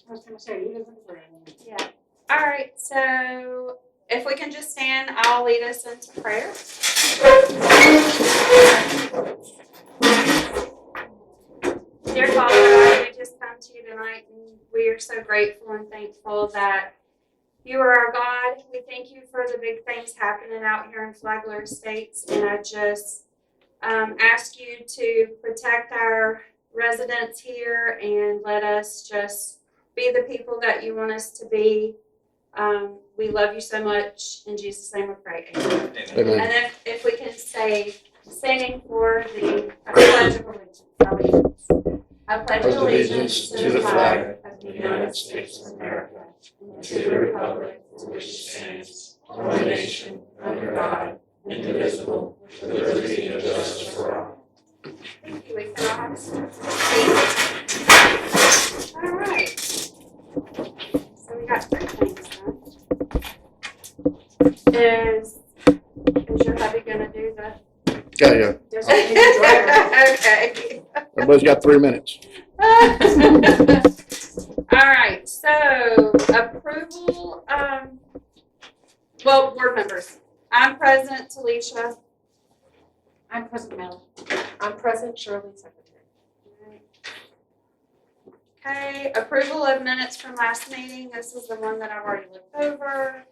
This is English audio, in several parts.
I was gonna say, you didn't for anything. Yeah. All right, so if we can just stand, I'll lead us into prayer. Dear Father, God, we just come to you tonight, and we are so grateful and thankful that you are our God. We thank you for the big things happening out here in Flagler Estates, and I just ask you to protect our residents here and let us just be the people that you want us to be. We love you so much. In Jesus' name we pray. Amen. Amen. And if we can say, singing for the Pledge of Allegiance. I pledge allegiance to the flag of the United States of America and to the republic for which it stands, one nation, under God, indivisible, with liberty and justice for all. Thank you, we can all have a seat. All right. So we got 3 things done. Is your hubby gonna do the? Yeah. Okay. Everybody's got 3 minutes. All right, so approval, board members. I'm present, Talisha. I'm President Mel. I'm present, Shirley, secretary. Okay, approval of minutes from last meeting. This is the one that I've already looked over.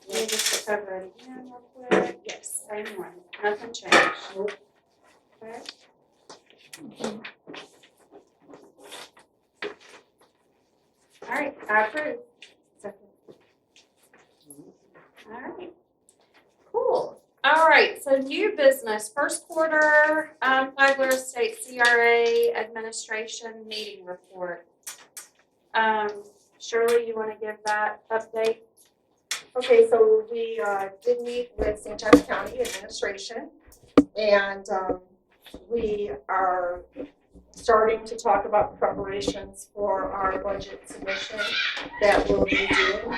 Let me just look over it again real quick. Yes, same one. Nothing changed. Okay. All right, I approve. All right. Cool. All right, so new business, first quarter, Flagler State CRA administration meeting report. Shirley, you want to give that update? Okay, so we did meet with St. Johns County Administration, and we are starting to talk about preparations for our budget submission that will be due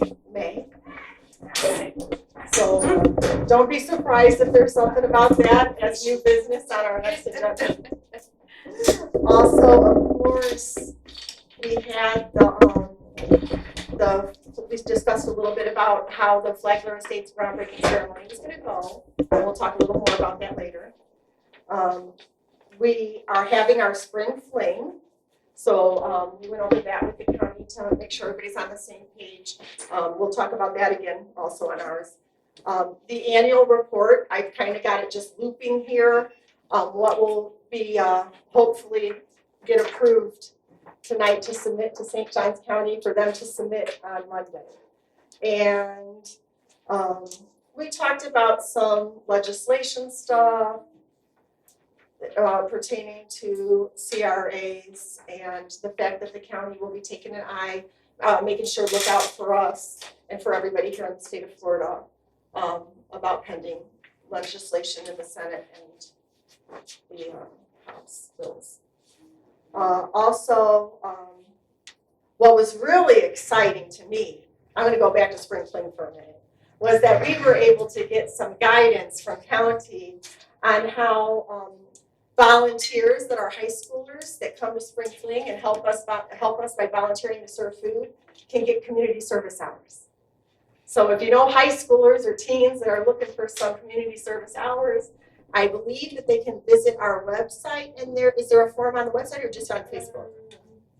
in May. So don't be surprised if there's something about that as new business on our next agenda. Also, of course, we had we discussed a little bit about how the Flagler Estates groundbreaking ceremony is going to go. We'll talk a little more about that later. We are having our Spring Fling. So we went over that with the county to make sure everybody's on the same page. We'll talk about that again also on ours. The annual report, I've kind of got it just looping here. What will be hopefully get approved tonight to submit to St. Johns County for them to submit on Monday. And we talked about some legislation stuff pertaining to CRAs and the fact that the county will be taking an eye, making sure look out for us and for everybody here in the state of Florida about pending legislation in the Senate and the House bills. Also, what was really exciting to me, I'm going to go back to Spring Fling for a minute, was that we were able to get some guidance from county on how volunteers that are high schoolers that come to Spring Fling and help us by volunteering to serve food can get community service hours. So if you know high schoolers or teens that are looking for some community service hours, I believe that they can visit our website, and is there a form on the website or just on Facebook?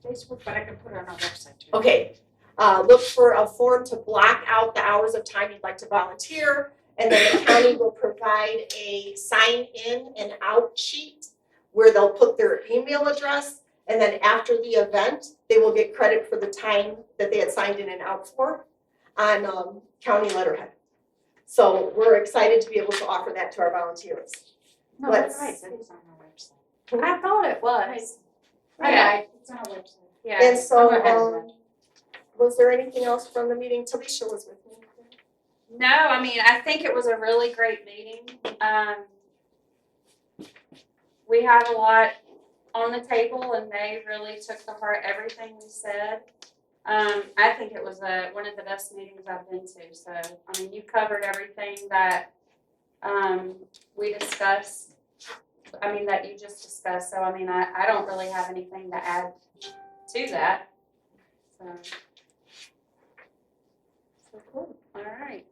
Facebook, but I can put it on our website too. Okay, look for a form to block out the hours of time you'd like to volunteer, and then the county will provide a sign in and out sheet where they'll put their email address, and then after the event, they will get credit for the time that they had signed in and out for on county letterhead. So we're excited to be able to offer that to our volunteers. No, that's right, that is on our website. I thought it was. Yeah, it's on our website. Yeah. And so, I'm ahead. was there anything else from the meeting? Talisha was with me. No, I mean, I think it was a really great meeting. We had a lot on the table, and they really took to heart everything we said. I think it was one of the best meetings I've been to. So, I mean, you covered everything that we discussed. I mean, that you just discussed. So, I mean, I don't really have anything to add to that. So cool. All right.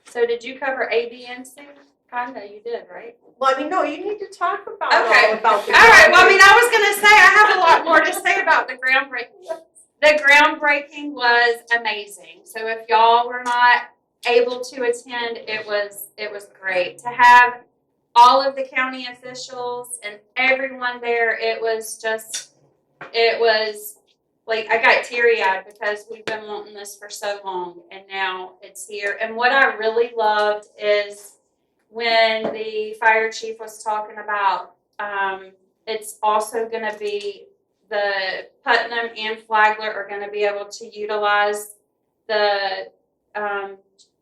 So did you cover A, B, and C? Kinda, you did, right? Well, I mean, no, you need to talk about Okay. all about the. All right. Well, I mean, I was gonna say I have a lot more to say about the groundbreaking. The groundbreaking was amazing. So if y'all were not able to attend, it was great to have all of the county officials and everyone there. It was like I got teary-eyed because we've been wanting this for so long and now it's here. And what I really loved is when the fire chief was talking about it's also going to be the Putnam and Flagler are going to be able to utilize the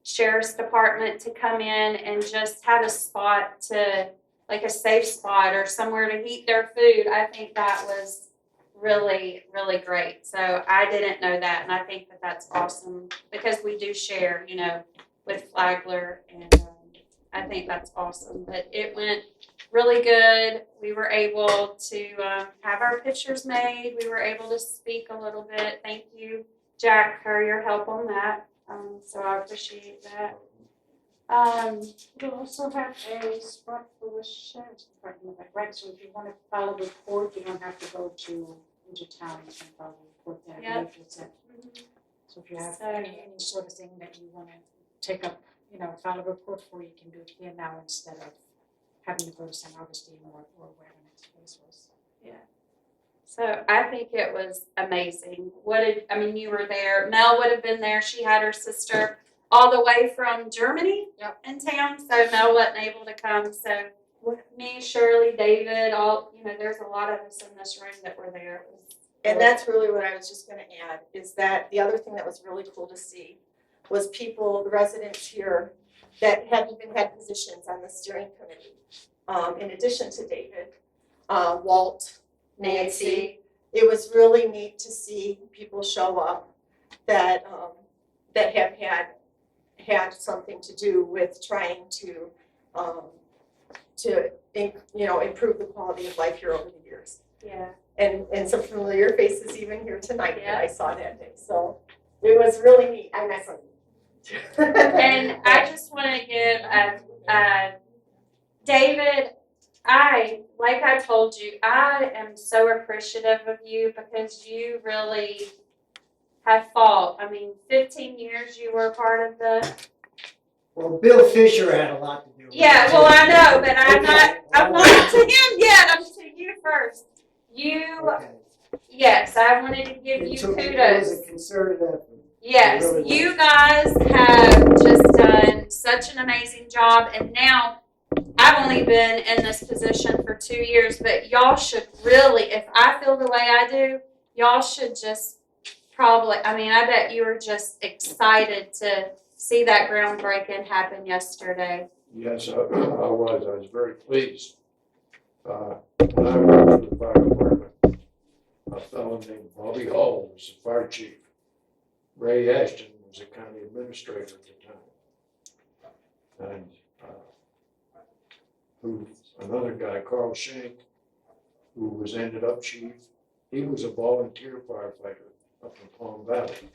sheriff's department to come in and just have a spot to, like a safe spot or somewhere to heat their food. I think that was really, really great. So I didn't know that, and I think that that's awesome because we do share, with Flagler, and I think that's awesome. But it went really good. We were able to have our pictures made. We were able to speak a little bit. Thank you, Jack, for your help on that. So I appreciate that. We'll also have a spot for the sheriff's department, right? So if you want to file a report, you don't have to go into town and file a report there. Yep. So if you have any sort of thing that you want to take up, file a report for, you can do it here now instead of having to go to St. Augustine or where the next place was. So I think it was amazing. You were there. Mel would have been there. She had her sister all the way from Germany in town, so Mel wasn't able to come. So me, Shirley, David, there's a lot of us in this room that were there. And that's really what I was just gonna add, is that the other thing that was really cool to see was the residents here that hadn't even had positions on the steering committee. In addition to David, Walt, Nancy. It was really neat to see people show up that have had something to do with trying to improve the quality of life here over the years. Yeah. And some familiar faces even here tonight that I saw that day. So it was really neat. And I just want to give David, like I told you, I am so appreciative of you because you really have fought. 15 years you were part of the. Well, Bill Fisher had a lot to do with it. Yeah, well, I know, but I'm not to him yet. I'm to you first. Okay. Yes, I wanted to give you It kudos. was a concerted effort. Yes, It really you was. guys have just done such an amazing job, and now I've only been in this position for 2 years, but y'all should really, if I feel the way I do, y'all should just probably, I bet you were just excited to see that groundbreaking happen yesterday. Yes, I was. I was very pleased. When I worked for the fire department, a fellow named Bobby Hall was the fire chief. Ray Ashton was the county administrator at the time. And another guy, Carl Schenck, who was ended up chief, he was a volunteer firefighter up in Palm Valley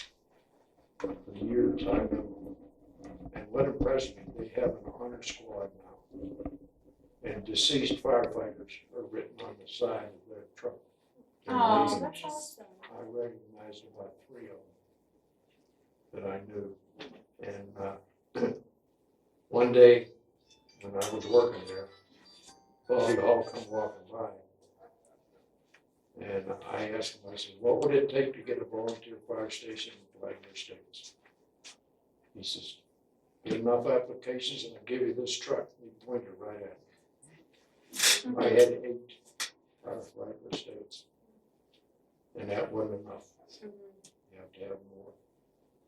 for the years I know. And what impressed me, they have an honor squad now. And deceased firefighters are written on the side of their truck. Oh, Amazing. that's awesome. I recognized about 3 of them that I knew. And one day, when I was working there, Bobby Hall come walking by. And I asked him, I said, what would it take to get a volunteer fire station in Flagler States? He says, get enough applications and I'll give you this truck. He pointed right at me. I had 8 out of Flagler States. And that wasn't enough. You have to have more.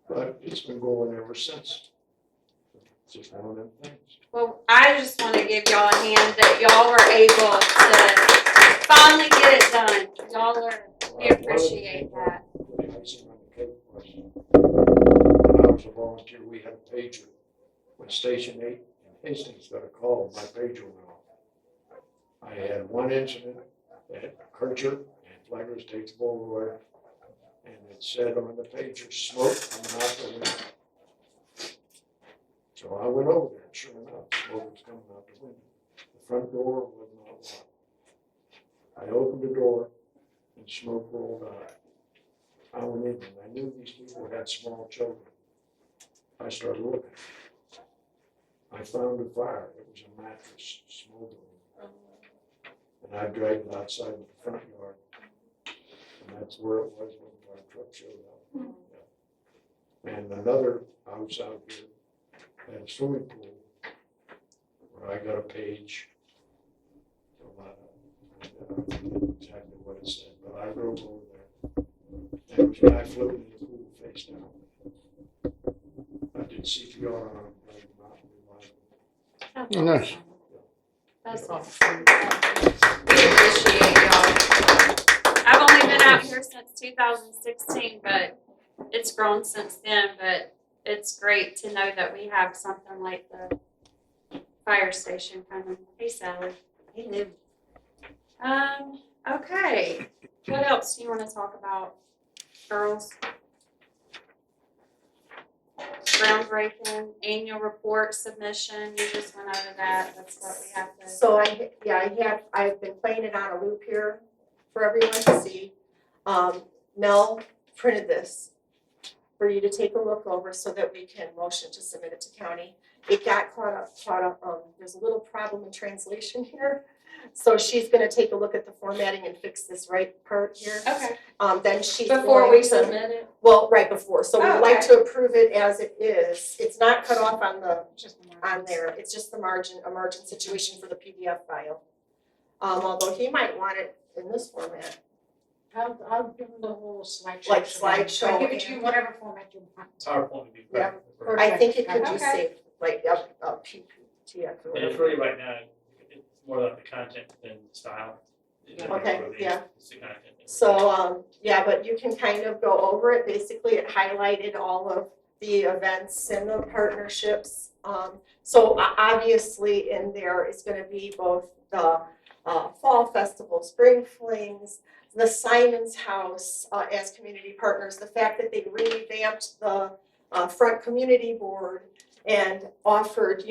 But it's been going ever since. It's just one of them things. Well, I just want to give y'all a hand that y'all were able to finally get it done. Y'all we appreciate that. The icing on the cake was, when I was a volunteer, we had a pager. When Station 8 in Hastings got a call, my pager went off. I had one incident at Kircher and Flagler States Boulevard. and it said on the pager, smoke coming out the window. So I went over there, and sure enough, smoke was coming out the window. The front door was not locked. I opened the door, and smoke rolled out. I went in, and I knew these people had small children. I started looking. I found a fire. It was a mattress smoldering. And I dragged it outside of the front yard. And that's where it was when our truck showed up. And another house out here had a swimming pool where I got a page. Exactly what it said, but I drove over there. And there was a guy floating in the pool face down. I did CPR on him, but I did not revive him. Nice. That's awesome. We appreciate y'all. I've only been out here since 2016, but it's grown since then, but it's great to know that we have something like the fire station coming. Hey, Sally. Hey, Lou. Okay. What else do you want to talk about, girls? Groundbreaking, annual report submission, you just went over that, that's what we have to. So I've been playing it on a loop here for everyone to see. Mel printed this for you to take a look over so that we can motion to submit it to county. It got caught up, there's a little problem in translation here. So she's gonna take a look at the formatting and fix this right part here. Okay. Then she's Before going we to- submit it? Well, right before, so Oh, we'd like okay. to approve it as it is. It's not cut off on the, Just the on margins. there, it's just the margin, a margin situation for the PDF file. Although he might want it in this format. I'll give them the whole slideshow. Like so then slideshow I'll give it to you and- whatever format you want. PowerPoint would be Yeah. perfect. I think it could be Okay. saved, like PPTX or And it's whatever. really right now, it's more like the content than the style. Okay, yeah. It's the content. that we're- So, yeah, but you can kind of go over it. Basically, it highlighted all of the events and the partnerships. So obviously in there is gonna be both the Fall Festival, Spring Flings, the Simon's House as community partners, the fact that they revamped the front community board and offered,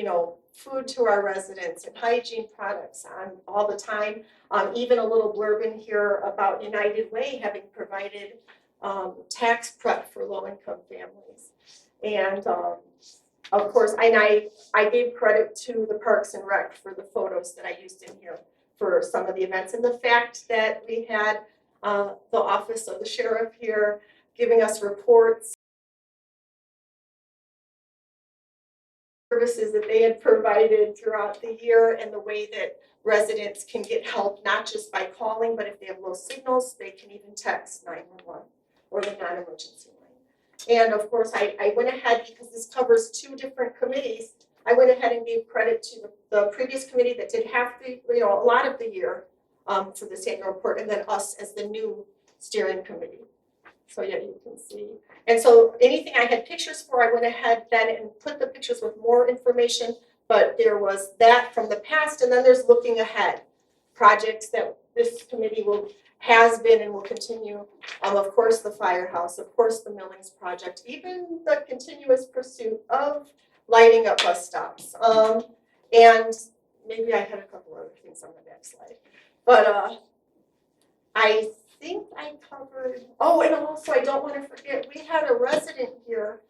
food to our residents and hygiene products on all the time. Even a little blurb in here about United Way having provided tax prep for low-income families. And of course, I gave credit to the Parks and Rec for the photos that I used in here for some of the events. And the fact that we had the office of the sheriff here giving us reports, services that they had provided throughout the year, and the way that residents can get help, not just by calling, but if they have low signals, they can even text 911 or the non-emergency line. And of course, I went ahead, because this covers two different committees, I went ahead and gave credit to the previous committee that did half the, a lot of the year for this annual report, and then us as the new steering committee. So yeah, you can see. And so anything I had pictures for, I went ahead then and put the pictures with more information, but there was that from the past, and then there's looking ahead. Projects that this committee has been and will continue. Of course, the firehouse, of course, the Millings project, even the continuous pursuit of lighting up bus stops. And maybe I had a couple other things on the back slide. But I think I covered, and also I don't want to forget, we had a resident here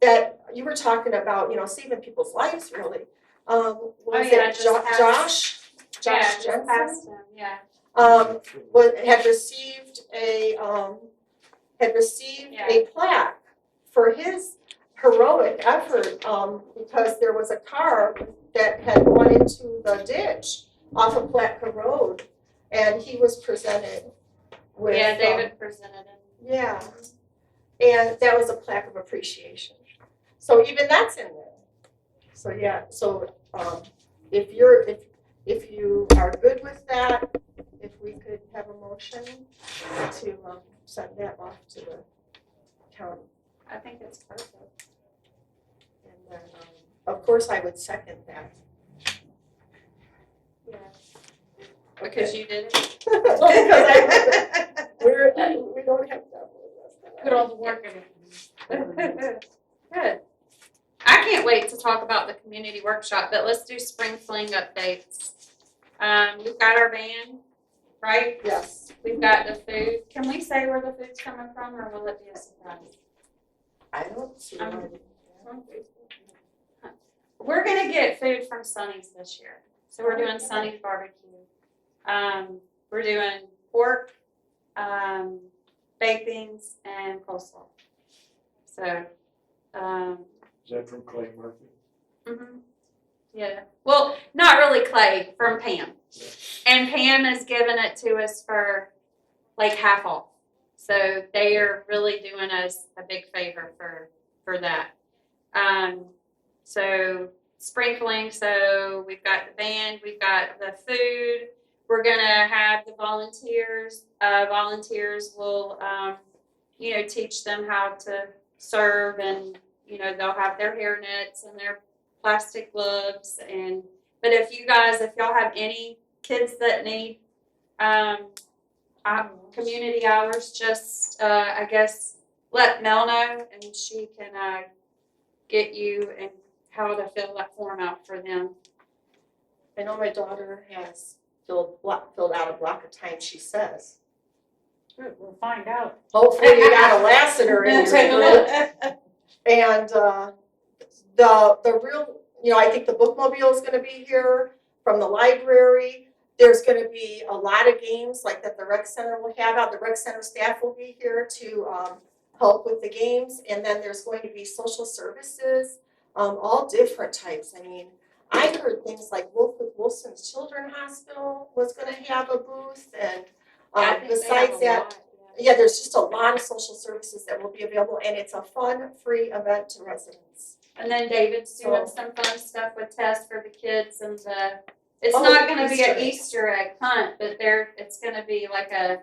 that you were talking about, saving people's lives, really. Was yeah, it just Josh? passed. Josh Just Jensen? past him, yeah. Had received a plaque for his heroic effort, because there was a car that had gone into the ditch off of Platka Road, and he was presented with. Yeah, David presented it. Yeah, and that was a plaque of appreciation. So even that's in there. So yeah, if you are good with that, if we could have a motion to send that off to the county. I think it's perfect. And then, of course, I would second that. Yeah. Because you did it? Because we don't have that. workshop, but let's do Spring Fling updates. We've got our band, right? Yes. We've got the food. Can we say where the food's coming from, or will it be a surprise? I don't see why. We're gonna get food from Sonny's this year. So we're doing Sonny's barbecue. We're doing pork, baked beans, and coleslaw. So, Is that from Clay Murphy? mhm. Yeah. Well, not really Clay, from Pam. And Pam has given it to us for like half off. So they are really doing us a big favor for that. So Spring Fling, so we've got the band, we've got the food. We're gonna have the volunteers. Volunteers will, teach them how to serve, and they'll have their hair nets and their plastic gloves. But if y'all have any kids that need community hours, just I guess let Mel know, and she can get you and how to fill that form out for them. I know my daughter has filled out a block of time, she says. Good, we'll find out. Hopefully you got a Lassiter in your group. And the real, I think the bookmobile is gonna be here from the library. There's gonna be a lot of games like that the rec center will have out. The rec center staff will be here to help with the games. And then there's going to be social services, all different types. I mean, I heard things like Wilson's Children's Hospital was gonna have a booth, and besides that, yeah, there's just a lot of social services that will be available, and it's a fun, free event to residents. And then David's doing some fun stuff with tests for the kids, and it's Oh, not gonna be Easter an egg. Easter egg hunt, but it's gonna be like a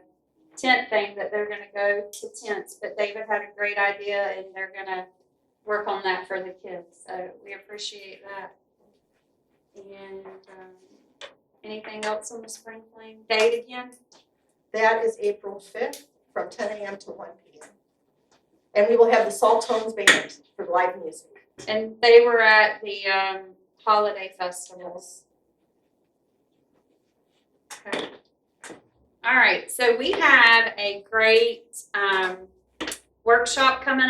tent thing that they're gonna go to tents. But David had a great idea, and they're gonna work on that for the kids. So we appreciate that. And anything else on the Spring Fling? Date again? That is April 5th from 10 a.m. to 1 p.m. And we will have the Saltones Band for live music. And they were at the holiday festivals. Okay. All right, so we have a great workshop coming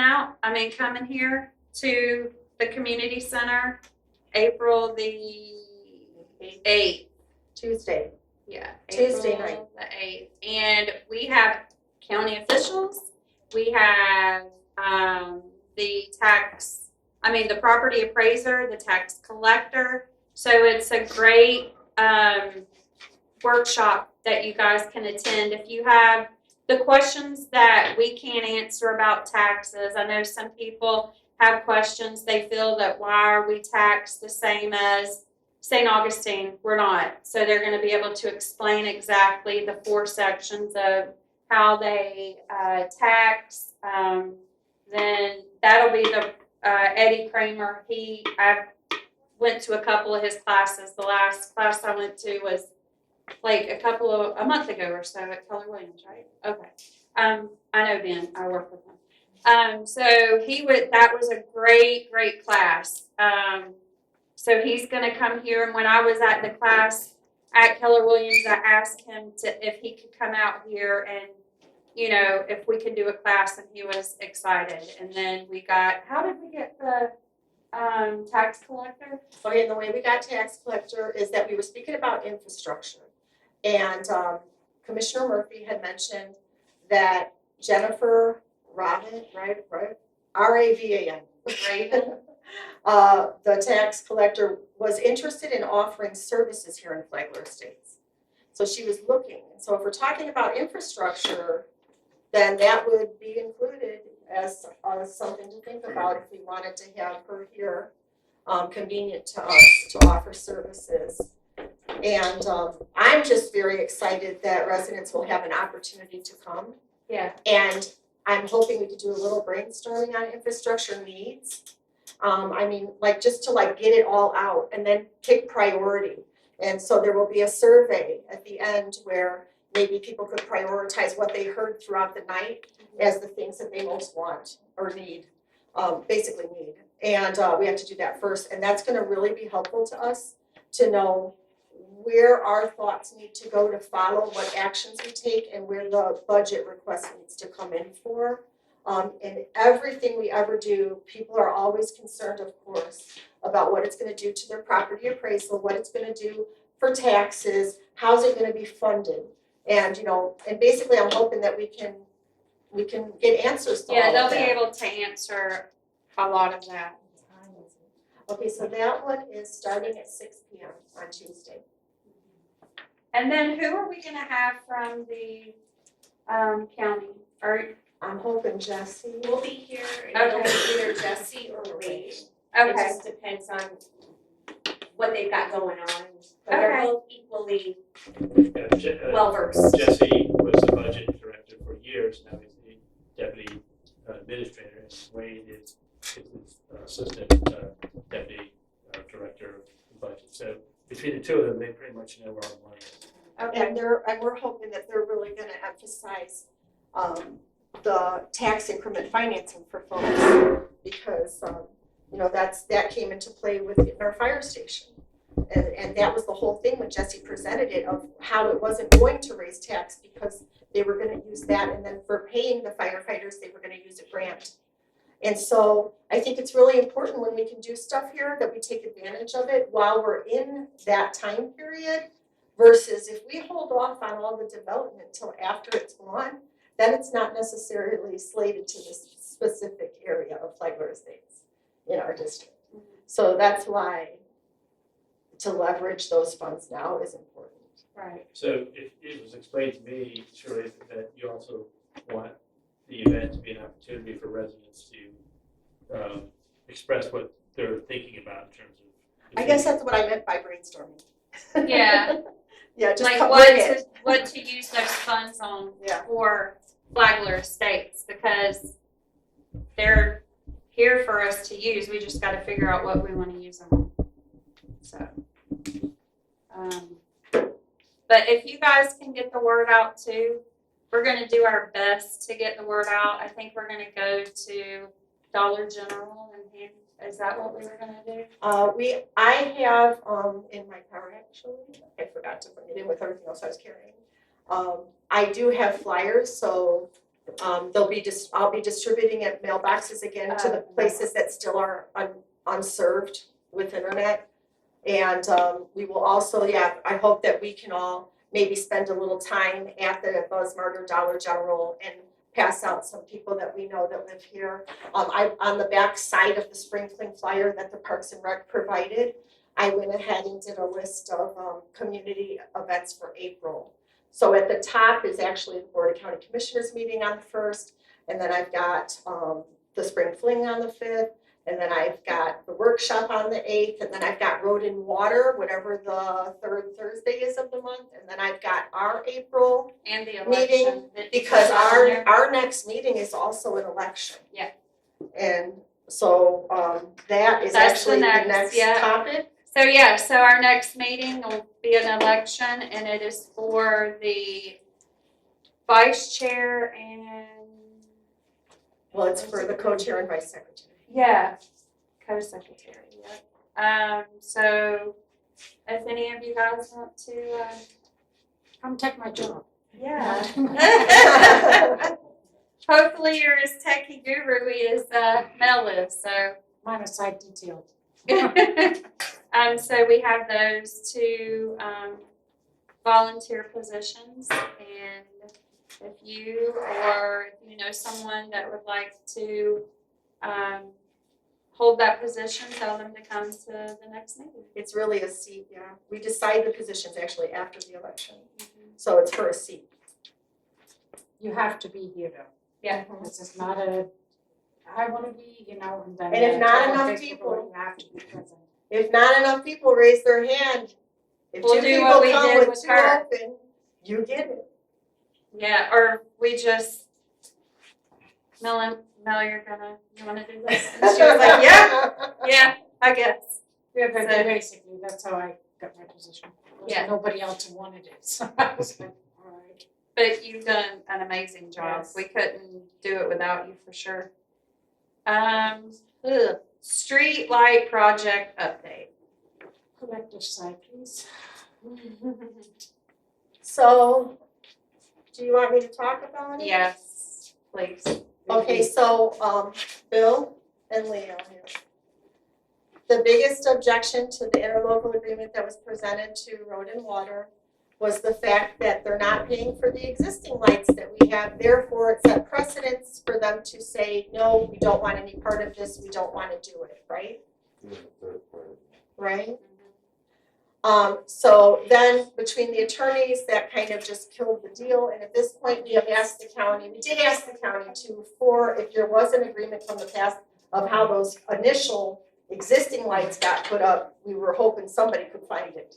here to the community center, April the 8th. Tuesday. Yeah. Tuesday April night. the 8th. And we have county officials, we have the property appraiser, the tax collector. So it's a great workshop that you guys can attend. If you have the questions that we can't answer about taxes, I know some people have questions. They feel that why are we taxed the same as St. Augustine? We're not. So they're going to be able to explain exactly the 4 sections of how they tax. Then that'll be the Eddie Kramer. I went to a couple of his classes. The last class I went to was like a month ago or so at Keller Williams, right? Okay. I know Ben. I work with him. So that was a great class. So he's going to come here, and when I was at the class at Keller Williams, I asked him if he could come out here and, if we could do a class, and he was excited. And then how did we get the tax collector? Okay, and the way we got tax collector is that we were speaking about infrastructure. And Commissioner Murphy had mentioned that Jennifer Ravan, right? R-A-V-A-N. Raven. The tax collector was interested in offering services here in Flagler Estates. So she was looking. And so if we're talking about infrastructure, then that would be included as something to think about if we wanted to have her here, convenient to us to offer services. And I'm just very excited that residents will have an opportunity to come. Yeah. And I'm hoping we could do a little brainstorming on infrastructure needs. Just to get it all out and then pick priority. And so there will be a survey at the end where maybe people could prioritize what they heard throughout the night as the things that they most want or need, basically need. And we have to do that first, and that's gonna really be helpful to us to know where our thoughts need to go to follow what actions we take and where the budget request needs to come in for. And everything we ever do, people are always concerned, of course, about what it's gonna do to their property appraisal, what it's gonna do for taxes, how's it gonna be funded? And, and basically I'm hoping that we can get answers to all Yeah, of they'll that. be able to answer a lot of that. Okay, so that one is starting at 6 p.m. on Tuesday. And then who are we gonna have from the county? Or, I'm hoping Jesse. We'll be here, and it'll be either Jesse or Reed. It okay, just depends on what they've got going on. But they're Okay. both equally Yeah, well versed. Jesse was the budget director for years, now he's the deputy administrator, and Wade is his assistant deputy director of budget. So between the two of them, they pretty much know where all the money is. okay. And we're hoping that they're really gonna emphasize the tax increment financing for folks because that came into play with our fire station. And that was the whole thing when Jesse presented it of how it wasn't going to raise tax because they were gonna use that, and then for paying the firefighters, they were gonna use a grant. And so I think it's really important when we can do stuff here that we take advantage of it while we're in that time period versus if we hold off on all the development till after it's gone, then it's not necessarily slated to this specific area of Flagler Estates in our district. So that's why to leverage those funds now is important. Right. So it was explained to me, Shirley, that you also want the event to be an opportunity for residents to express what they're thinking about in terms of. I guess that's what I meant by brainstorming. Yeah. Yeah, just Like come what bring it. to use those funds on Yeah. for Flagler Estates, because they're here for us to use, we just gotta figure out what we wanna use them on. So, but if you guys can get the word out too, we're gonna do our best to get the word out. I think we're gonna go to Dollar General and hand, is that what we were gonna do? I have, in my car actually, I forgot to bring it in with everything else I was carrying. I do have flyers, so, I'll be distributing at mailboxes again to the places that still are unserved with internet. And, we will also, I hope that we can all maybe spend a little time at the Buzzmart or Dollar General and pass out some people that we know that live here. On the back side of the Spring Fling flyer that the Parks and Rec provided, I went ahead and did a list of community events for April. So at the top is actually the Board of County Commissioners meeting on the 1st, and then I've got the Spring Fling on the 5th, and then I've got the workshop on the 8th, and then I've got Road and Water, whatever the 3rd Thursday is of the month, and then I've got our April And the meeting, election. because on there. our next meeting is also an election. Yeah. And so that is That's the actually the next, next yeah. topic. So our next meeting will be an election, and it is for the vice chair and, Well, it's for the co-chair and vice secretary. yeah, co-secretary, yeah. So if any of you guys want to, Come take my job. yeah. Hopefully you're as techie guru-y as Mel is, so. Mine are side detailed. So we have those two volunteer positions, and if you or if you know someone that would like to hold that position, tell them to come to the next meeting. It's really a seat, yeah. We decide the positions actually after the election, so it's for a seat. You have to be here though. Yeah. This is not I wanna be, and then. And if not tell enough Facebook, people- You have to be present. If not enough people raise their hand, if We'll two do people what we come did with with two her. open, you get it. Yeah, or we just, Mel, you wanna do this? And she was like, yeah, I guess. Yeah, but So- basically, that's how I got my position. Yeah. Nobody else wanted it, so I was like, all right. But you've done an amazing job. Yes. We couldn't do it without you for sure. street light project update. Collective side, please. So, do you want me to talk about it? Yes, please. Okay, so, Bill and Leo here. The biggest objection to the interlocal agreement that was presented to Road and Water was the fact that they're not paying for the existing lights that we have. Therefore, it set precedence for them to say, no, we don't want any part of this, we don't want to do it, right? Right? So then between the attorneys, that kind of just killed the deal. And at this point, we did ask the county if there was an agreement from the past of how those initial existing lights got put up, we were hoping somebody could find it.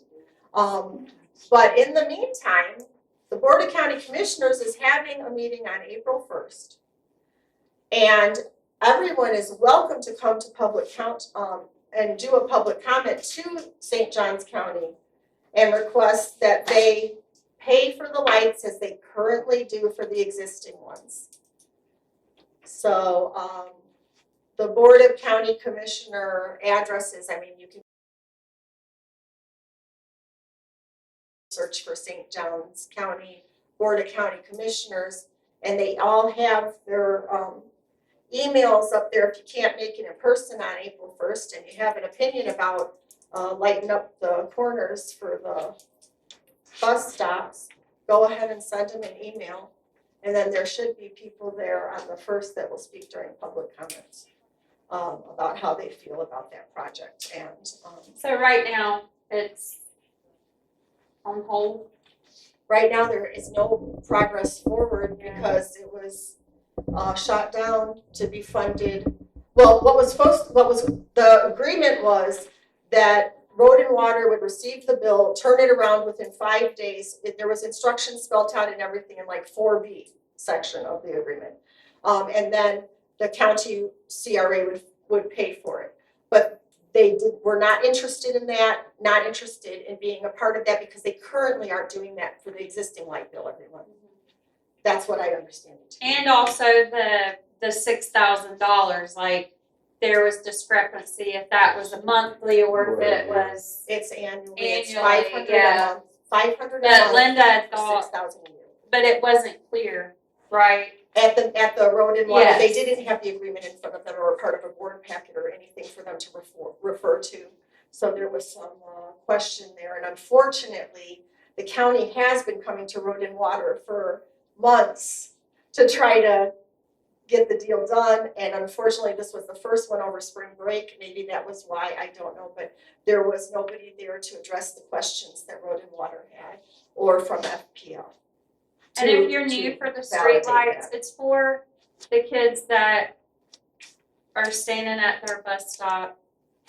But in the meantime, the Board of County Commissioners is having a meeting on April 1st. And everyone is welcome to come to public count, and do a public comment to St. Johns County and request that they pay for the lights as they currently do for the existing ones. So, the Board of County Commissioner addresses, I mean, you can search for St. Johns County Board of County Commissioners, and they all have their emails up there if you can't make it in person on April 1st and you have an opinion about lighting up the corners for the bus stops, go ahead and send them an email. And then there should be people there on the 1st that will speak during public comments about how they feel about that project. And So right now, it's on hold. right now, there is no progress forward because it was shot down to be funded. Well, the agreement was that Road and Water would receive the bill, turn it around within 5 days. There was instructions spelled out and everything in like 4B section of the agreement. And then the county CRA would pay for it. But were not interested in that, not interested in being a part of that because they currently aren't doing that for the existing light bill every month. That's what I understand it to be. And also the $6,000, like there was discrepancy if that was a monthly or if it was. It's annually, it's Annually, 500 yeah. a month, 500 a But month, Linda thought, 6,000 a year. but it wasn't clear, right? At the Road and Water, they Yes. didn't have the agreement in front of them or part of a board packet or anything for them to refer to. So there was some question there, and unfortunately, the county has been coming to Road and Water for months to try to get the deal done, and unfortunately, this was the first one over spring break. Maybe that was why, I don't know, but there was nobody there to address the questions that Road and Water had, or from FPL. And if you're new for the street lights, it's for the kids that are standing at their bus stop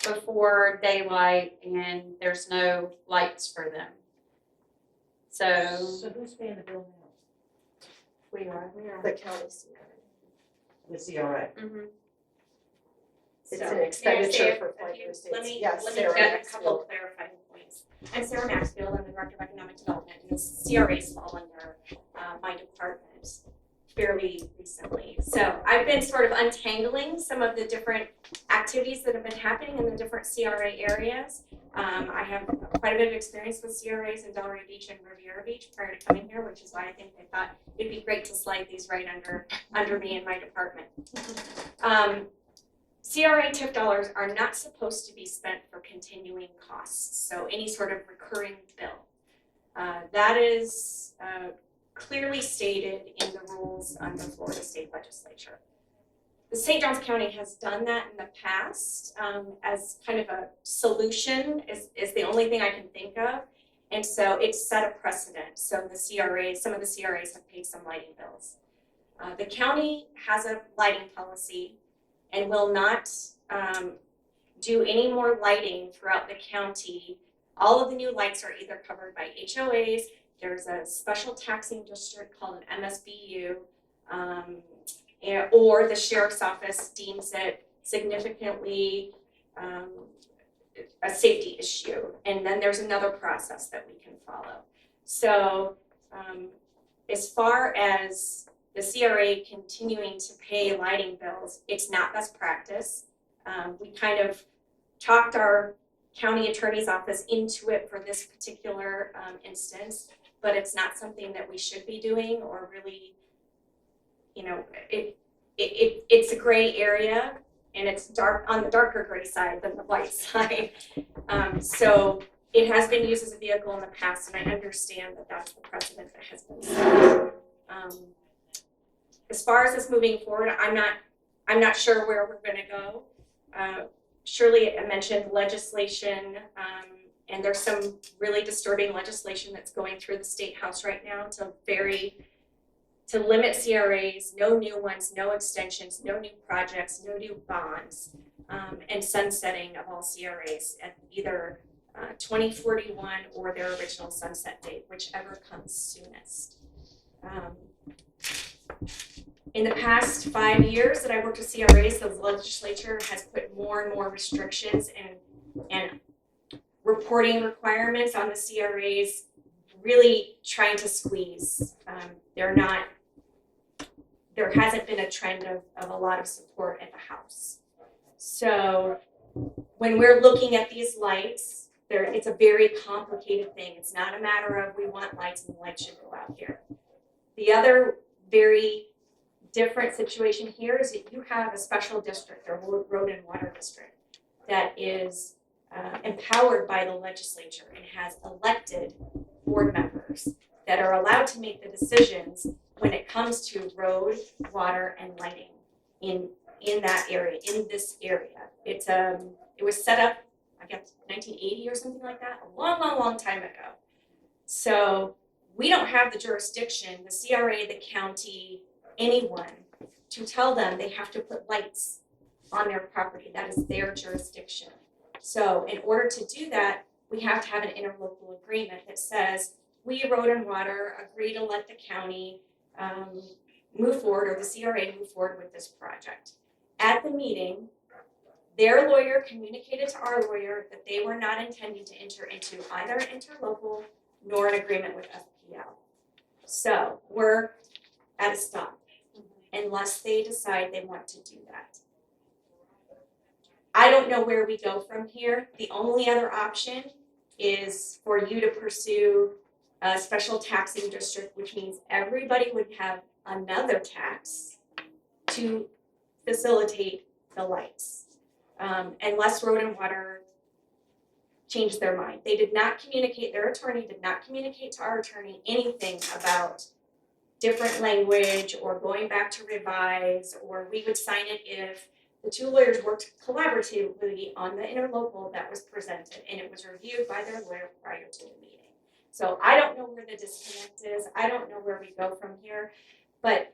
before daylight and there's no lights for them. So who's paying the bill now? we are. The county CRA. The CRA. Mhm. It's So, an may I expenditure say for a Flagler few- Estates. Let me Yes, get Sarah a couple Maxfield. clarifying points. I'm Sarah Maxfield, I'm the Director of Economic Development, and the CRAs fall under my department fairly recently. So I've been sort of untangling some of the different activities that have been happening in the different CRA areas. I have quite a bit of experience with CRAs in Delray Beach and Riviera Beach prior to coming here, which is why I think they thought it'd be great to slide these right under me in my department. CRA TIF dollars are not supposed to be spent for continuing costs, so any sort of recurring bill. That is clearly stated in the rules under Florida State Legislature. The St. Johns County has done that in the past as kind of a solution, is the only thing I can think of. And so it's set a precedent. So the CRAs, some of the CRAs have paid some lighting bills. The county has a lighting policy and will not do any more lighting throughout the county. All of the new lights are either covered by HOAs, there's a special taxing district called an MSBU, or the sheriff's office deems it significantly a safety issue. And then there's another process that we can follow. So as far as the CRA continuing to pay lighting bills, it's not best practice. We kind of talked our county attorney's office into it for this particular instance, but it's not something that we should be doing or really, you know, it's a gray area and it's dark on the darker gray side than the white side. So it has been used as a vehicle in the past, and I understand that that's the precedent that has been set. As far as this moving forward, I'm not sure where we're going to go. Shirley mentioned legislation, and there's some really disturbing legislation that's going through the State House right now to limit CRAs, no new ones, no extensions, no new projects, no new bonds, and sunsetting of all CRAs at either 2041 or their original sunset date, whichever comes soonest. In the past 5 years that I worked with CRAs, the legislature has put more and more restrictions and reporting requirements on the CRAs, really trying to squeeze. There hasn't been a trend of a lot of support at the House. So when we're looking at these lights, it's a very complicated thing. It's not a matter of we want lights and the lights should go out here. The other very different situation here is that you have a special district or road and water district that is empowered by the legislature and has elected board members that are allowed to make the decisions when it comes to road, water, and lighting in that area, in this area. It was set up, I guess, 1980 or something like that, a long, long, long time ago. So we don't have the jurisdiction, the CRA, the county, anyone, to tell them they have to put lights on their property. That is their jurisdiction. So in order to do that, we have to have an interlocal agreement that says we, road and water, agree to let the county move forward, or the CRA move forward with this project. At the meeting, their lawyer communicated to our lawyer that they were not intending to enter into either an interlocal nor an agreement with FPL. So we're at a stop unless they decide they want to do that. I don't know where we go from here. The only other option is for you to pursue a special taxing district, which means everybody would have another tax to facilitate the lights, unless Road and Water changed their mind. They did not communicate, their attorney did not communicate to our attorney anything about different language or going back to revise, or we would sign it if the two lawyers worked collaboratively on the interlocal that was presented, and it was reviewed by their lawyer prior to the meeting. So I don't know where the disconnect is. I don't know where we go from here, but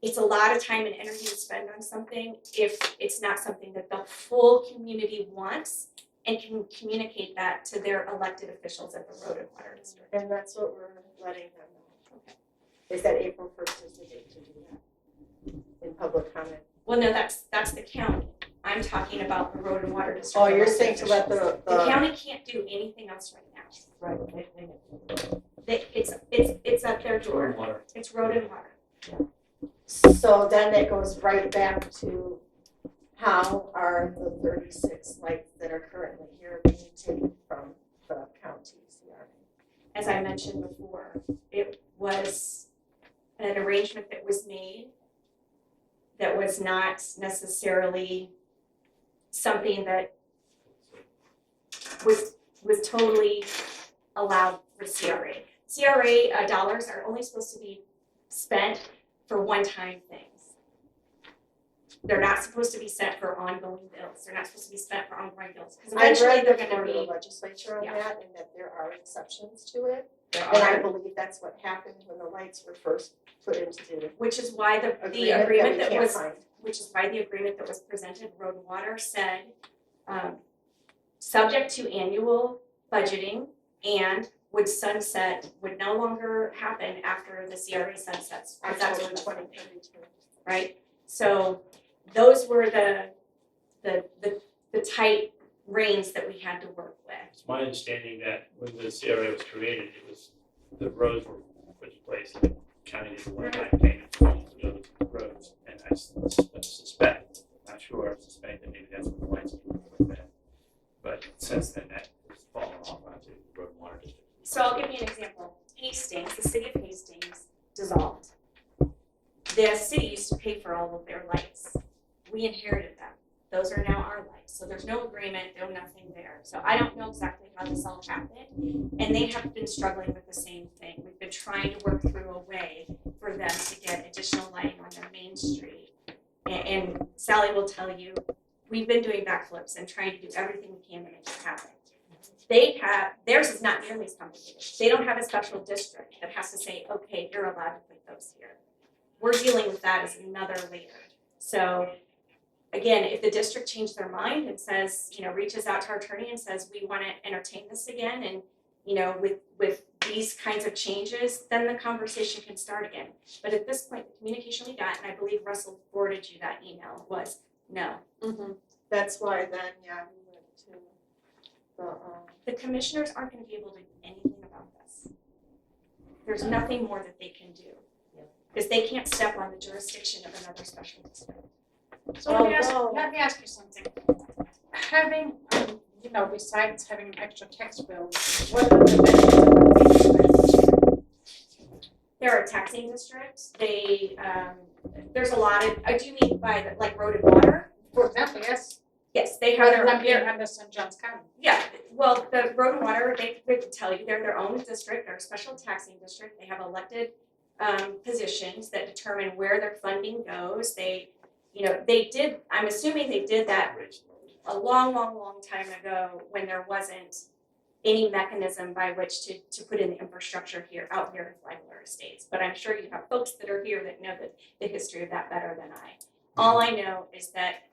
it's a lot of time and energy to spend on something if it's not something that the full community wants and can communicate that to their elected officials at the Road and Water District. And that's what we're letting them know. Okay. Is that April 1st is the date to do that in public comment? Well, no, that's the county. I'm talking about the Road and Water District. Oh, you're saying to let the county can't do anything else right now. Right. It's at their door. Water. It's Road and Water. So then it goes right back to how are the 36 lights that are currently here being taken from the county CRA? As I mentioned before, it was an arrangement that was made that was not necessarily something that was totally allowed for CRA. CRA dollars are only supposed to be spent for one-time things. They're not supposed to be spent for ongoing bills. They're not supposed to be spent for ongoing bills, because I eventually read they're the going to Florida be. legislature on Yeah. that, and that there are exceptions to it. There And I are, believe that's what happened when the lights were first put into the which is why the agreement agreement that that we can't was find. which is why the agreement that was presented, Road and Water said, subject to annual budgeting and would no longer happen after the CRA sunsets. That's October what it's 2032. right? So those were the tight reins that we had to work with. It's my understanding that when the CRA was created, the roads were put in place, and the county did a one-time payment for those roads. And I suspect, not sure, suspect that maybe that's the city used to pay for all of their lights. We inherited them. Those are now our lights. So there's no agreement, no nothing there. So I don't know exactly how this all happened. And they have been struggling with the same thing. We've been trying to work through a way for them to get additional lighting on their main street. And Sally will tell you, we've been doing backflips and trying to do everything we can to make it happen. Theirs is not nearly as complicated. They don't have a special district that has to say, okay, you're allowed to put those here. We're dealing with that as another layer. So again, if the district changed their mind and says, reaches out to our attorney and says, we want to entertain this again, and, with these kinds of changes, then the conversation can start again. But at this point, the communication we got, and I believe Russell forwarded you that email, was no. That's why then, yeah, we went to The commissioners aren't going to be able to do anything about this. There's nothing more that they can do. Because they can't step on the jurisdiction of another special district. So let me ask you something. Having, besides having an extra tax bill, what are the benefits of being a special district? They're a taxing district. There's a lot of, do you mean by like road and water? For example, yes. Yes, they have their own. Being under St. John's County. Yeah, well, the road and water, they would tell you they're their own district. They're a special taxing district. They have elected positions that determine where their funding goes. I'm assuming they did that a long time ago when there wasn't any mechanism by which to put in the infrastructure out here in Flagler Estates. But I'm sure you have folks that are here that know the history of that better than I. All I know is that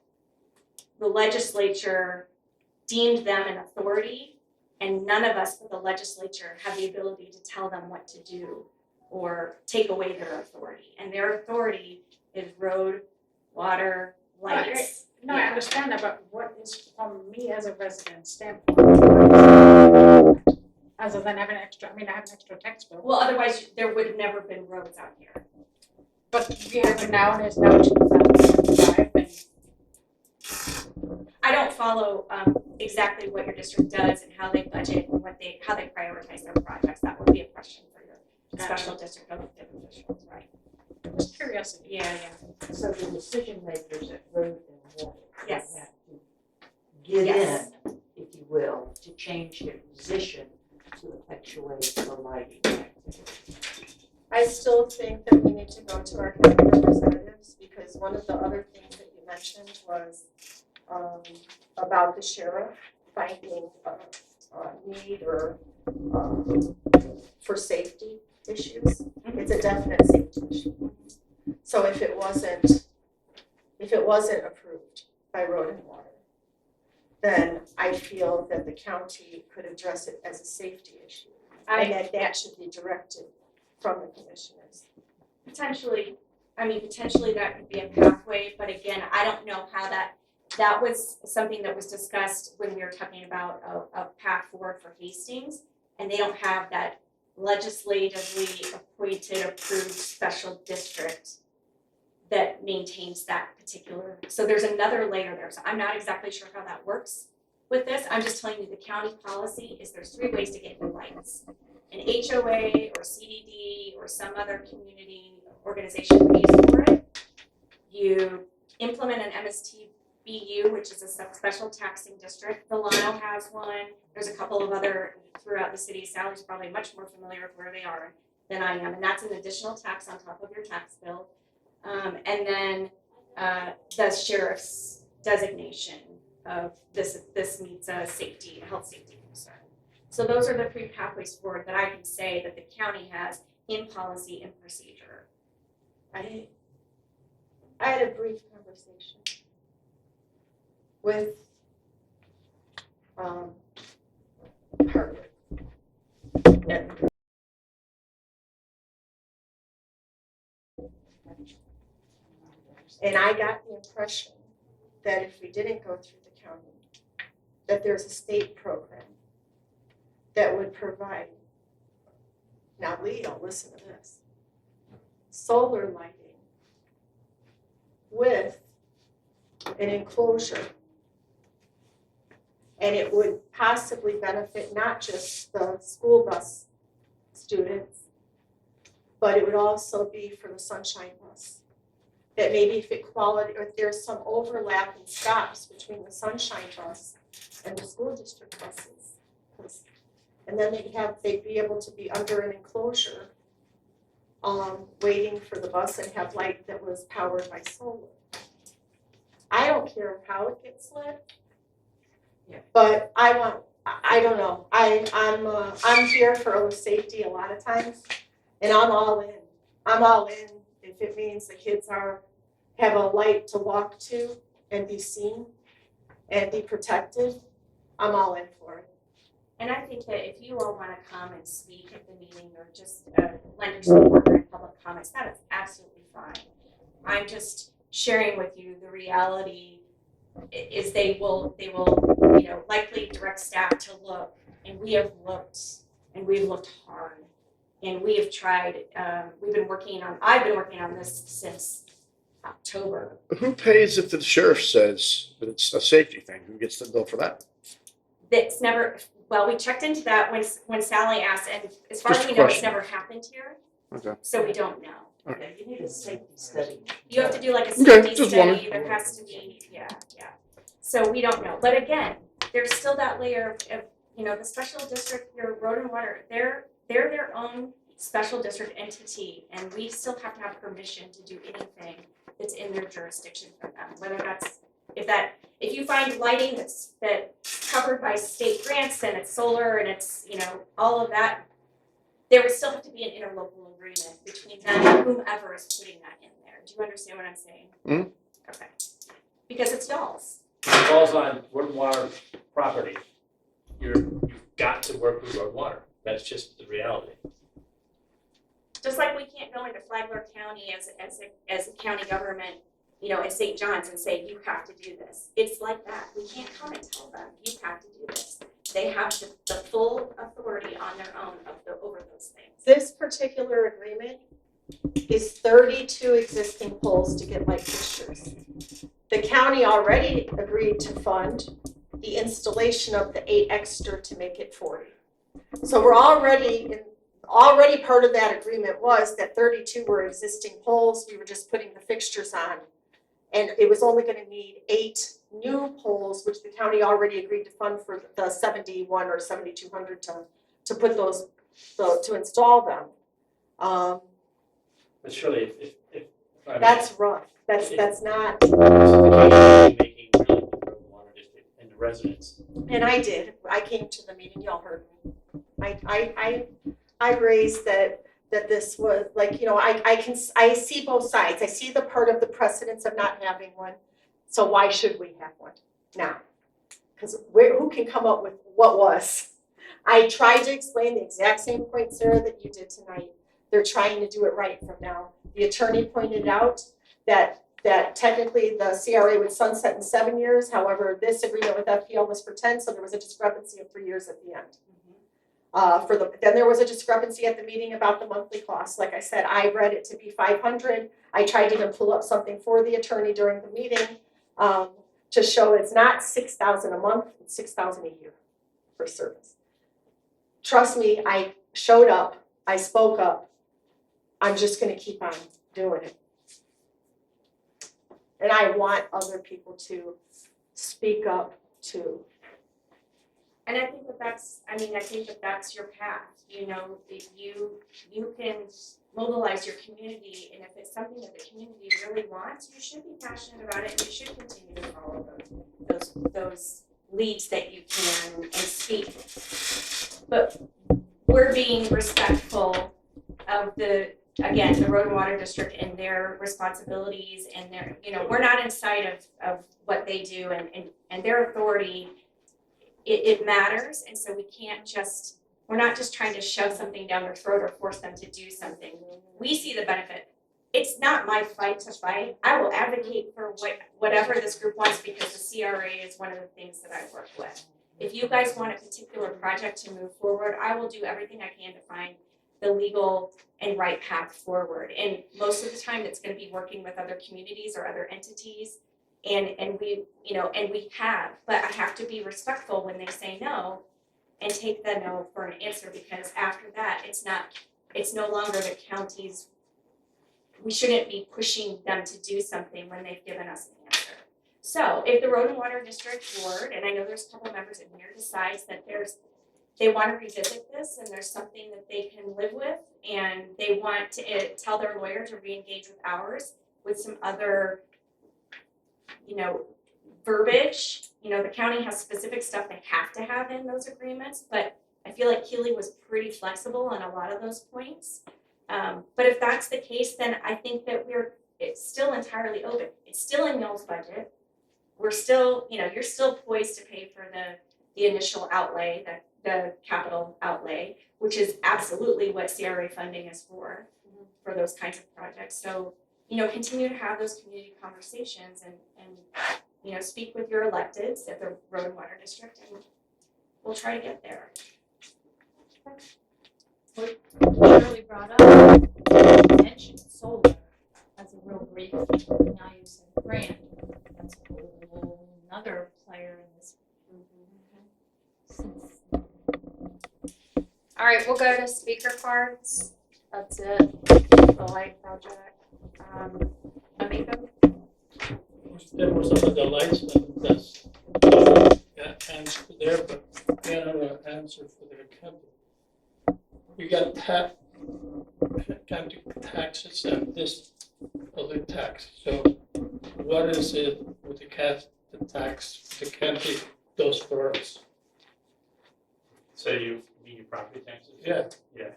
the legislature deemed them an authority, and none of us but the legislature have the ability to tell them what to do or take away their authority. And their authority is road, water, lights. No, I understand that, but what is from me as a resident standpoint? Other than having I have an extra tax bill. Well, otherwise there would have never been roads out here. But we have it now, and it's now 2025, and I don't follow exactly what your district does and how they budget and how they prioritize their projects. That would be a question for your special district elected officials, right? just curiosity. Yeah. So the decision makers at road and water Yes. have to get Yes. in, if you will, to change their position to effectuate the lighting activity. I still think that we need to go to our county representatives, because one of the other things that you mentioned was about the sheriff finding a need or for safety issues. It's a definite safety issue. So if it wasn't approved by Road and Water, then I feel that the county could address it as a safety issue. And that should be directed from the commissioners. Potentially that could be a pathway, but again, I don't know how that was something that was discussed when we were talking about a path forward for Hastings, and they don't have that legislatively appointed, approved special district that maintains that particular. So there's another layer there. So I'm not exactly sure how that works with this. I'm just telling you the county policy is there's 3 ways to get your lights. An HOA or CDD or some other community organization pays for it. You implement an MSTBU, which is a special taxing district. Delano has one. There's a couple of other throughout the city. Sally's probably much more familiar with where they are than I am. And that's an additional tax on top of your tax bill. And then the sheriff's designation of this meets a health safety concern. So those are the 3 pathways forward that I can say that the county has in policy and procedure. I had a brief conversation with Harvard. And I got the impression that if we didn't go through the county, that there's a state program that would provide, now Leo, listen to this, solar lighting with an enclosure. And it would possibly benefit not just the school bus students, but it would also be for the sunshine bus that maybe if equality, or if there's some overlap in stops between the Sunshine Bus and the school district buses. 'Cause- And then they'd be able to be under an enclosure, waiting for the bus and have light that was powered by solar. I don't care how it gets lit. Yeah. But I don't know, I'm here for safety a lot of times, and I'm all in. I'm all in if it means the kids have a light to walk to and be seen and be protected. I'm all in for it. And I think that if you all want to come and speak at the meeting or just lend your support during public comments, that is absolutely fine. I'm just sharing with you the reality is they will, likely direct staff to look, and we have looked, and we've looked hard, and we have tried, I've been working on this since October. Who pays if the sheriff says that it's a safety thing? Who gets the bill for that? That's never, well, we checked into that when Sally asked, and as far as Just a we know, it's question. never happened here. Okay. So we don't know. Yeah, you need a safety study. You have to do like a Okay, safety just study, wondering. there has to be, yeah. So we don't know, but again, there's still that layer of, the special district, your road and water, they're their own special district entity, and we still have to have permission to do anything that's in their jurisdiction for them, whether that's, if you find lighting that's covered by state grants and it's solar and it's, all of that, there would still have to be an interlocal agreement between them and whomever is putting that in there. Do you understand what I'm saying? Mhm. Okay. Because it's y'all's. It falls on road and water property. You've got to work with road and water. That's just the reality. Just like we can't go into Flagler County as a county government, at St. John's and say, you have to do this. It's like that. We can't come and tell them, you have to do this. They have the full authority on their own over those things. This particular agreement is 32 existing poles to get light fixtures. The county already agreed to fund the installation of the 8 extra to make it 40. So we're already part of that agreement was that 32 were existing poles, we were just putting the fixtures on. And it was only gonna need 8 new poles, which the county already agreed to fund for the 71 or 7,200 to put those, to install them. But surely if That's rough, that's not, making really the road and water district and the residents. and I came to the meeting, y'all heard me. I raised that this was like, I see both sides. I see the part of the precedence of not having one. So why should we have one now? Because who can come up with what was? I tried to explain the exact same point, Sarah, that you did tonight. They're trying to do it right from now. The attorney pointed out that technically the CRA would sunset in 7 years. However, this agreement with FPL was for 10, so there was a discrepancy of 3 years at the end. Then there was a discrepancy at the meeting about the monthly cost. Like I said, I read it to be 500. I tried to even pull up something for the attorney during the meeting to show it's not 6,000 a month, it's 6,000 a year for service. Trust me, I showed up, I spoke up. I'm just gonna keep on doing it. And I want other people to speak up too. And I think that's your path, that you can mobilize your community, and if it's something that the community really wants, you should be passionate about it, and you should continue to follow those leads that you can and speak. But we're being respectful of the road and water district and their responsibilities and their, we're not inside of what they do and their authority. It matters, and so we're not just trying to shove something down their throat or force them to do something. We see the benefit. It's not my fight to fight. I will advocate for whatever this group wants because the CRA is one of the things that I work with. If you guys want a particular project to move forward, I will do everything I can to find the legal and right path forward. And most of the time, it's going to be working with other communities or other entities. And we have, but I have to be respectful when they say no and take the no for an answer, because after that, it's no longer the county's we shouldn't be pushing them to do something when they've given us an answer. So if the Road and Water District Board, and I know there's a couple members in here, decides that they want to revisit this and there's something that they can live with and they want to tell their lawyer to re-engage with ours with some other, verbiage. The county has specific stuff they have to have in those agreements, but I feel like Keely was pretty flexible on a lot of those points. But if that's the case, then I think that it's still entirely open. It's still in y'all's budget. We're still, you're still poised to pay for the initial outlay, the capital outlay, which is absolutely what CRA funding is for those kinds of projects. So, continue to have those community conversations and speak with your electeds at the Road and Water District, and we'll try to get there. Shirley brought up, mentioned solar as a real brief, now you said grant, that's a whole another player in this. All right, we'll go to speaker cards. That's it, the light project. Amico? There were some of the lights, but that's answer there, but we have an answer for the county. We got county taxes and this other tax. So what is it with the tax the county does for us? So you mean your property taxes? Yeah. Yeah.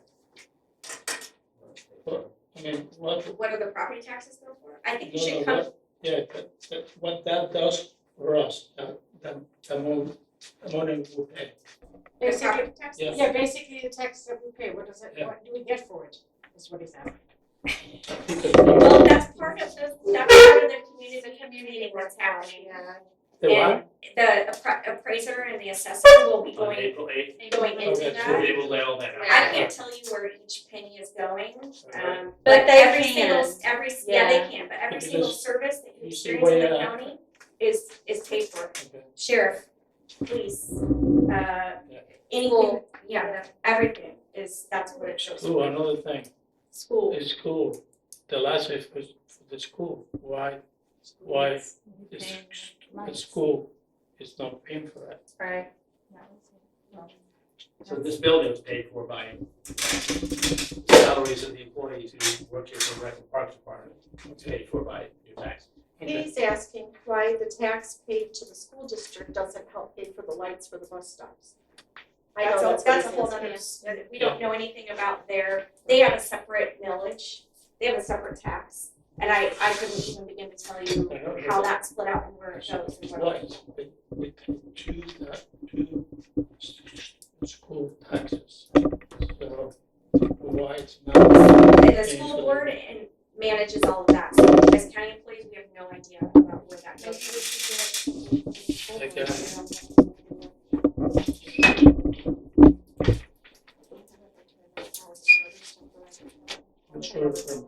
Well, I mean, what What are the property taxes go for? I think you No, should no, come. what that does for us, the money we pay. The property taxes? Yeah. Yeah, basically the tax that we pay, what Yeah. do we get for it, is what he's asking. Well, that's part of the community that's happening. The what? And the appraiser and the assessor will be On going April 8th, into Okay. that. they will lay all that out. I can't tell you where each penny is going, Alright. But they every can. yeah, they can, but every Because single service that you you see experience in the where, county is paid for. Okay. Sheriff, police, anything, School. everything that's what it shows. Oh, another thing, School. is school, the last is for the school, why is the school is not paying for it? Right. So this building is paid for by salaries of the employees who work here for the Rec and Parks Department. It's paid for by your tax. He's asking why the tax paid to the school district doesn't help pay for the lights for the bus stops. I know that's what That's a he's whole asking. other, we don't know anything about they have a separate millage, they have a separate tax. And I couldn't even begin to tell you how that's split out and where it goes and what. Why, we pay two school taxes, so why it's not? The school board manages all of that, so as county employees, we have no idea about where that goes. I'm sure from.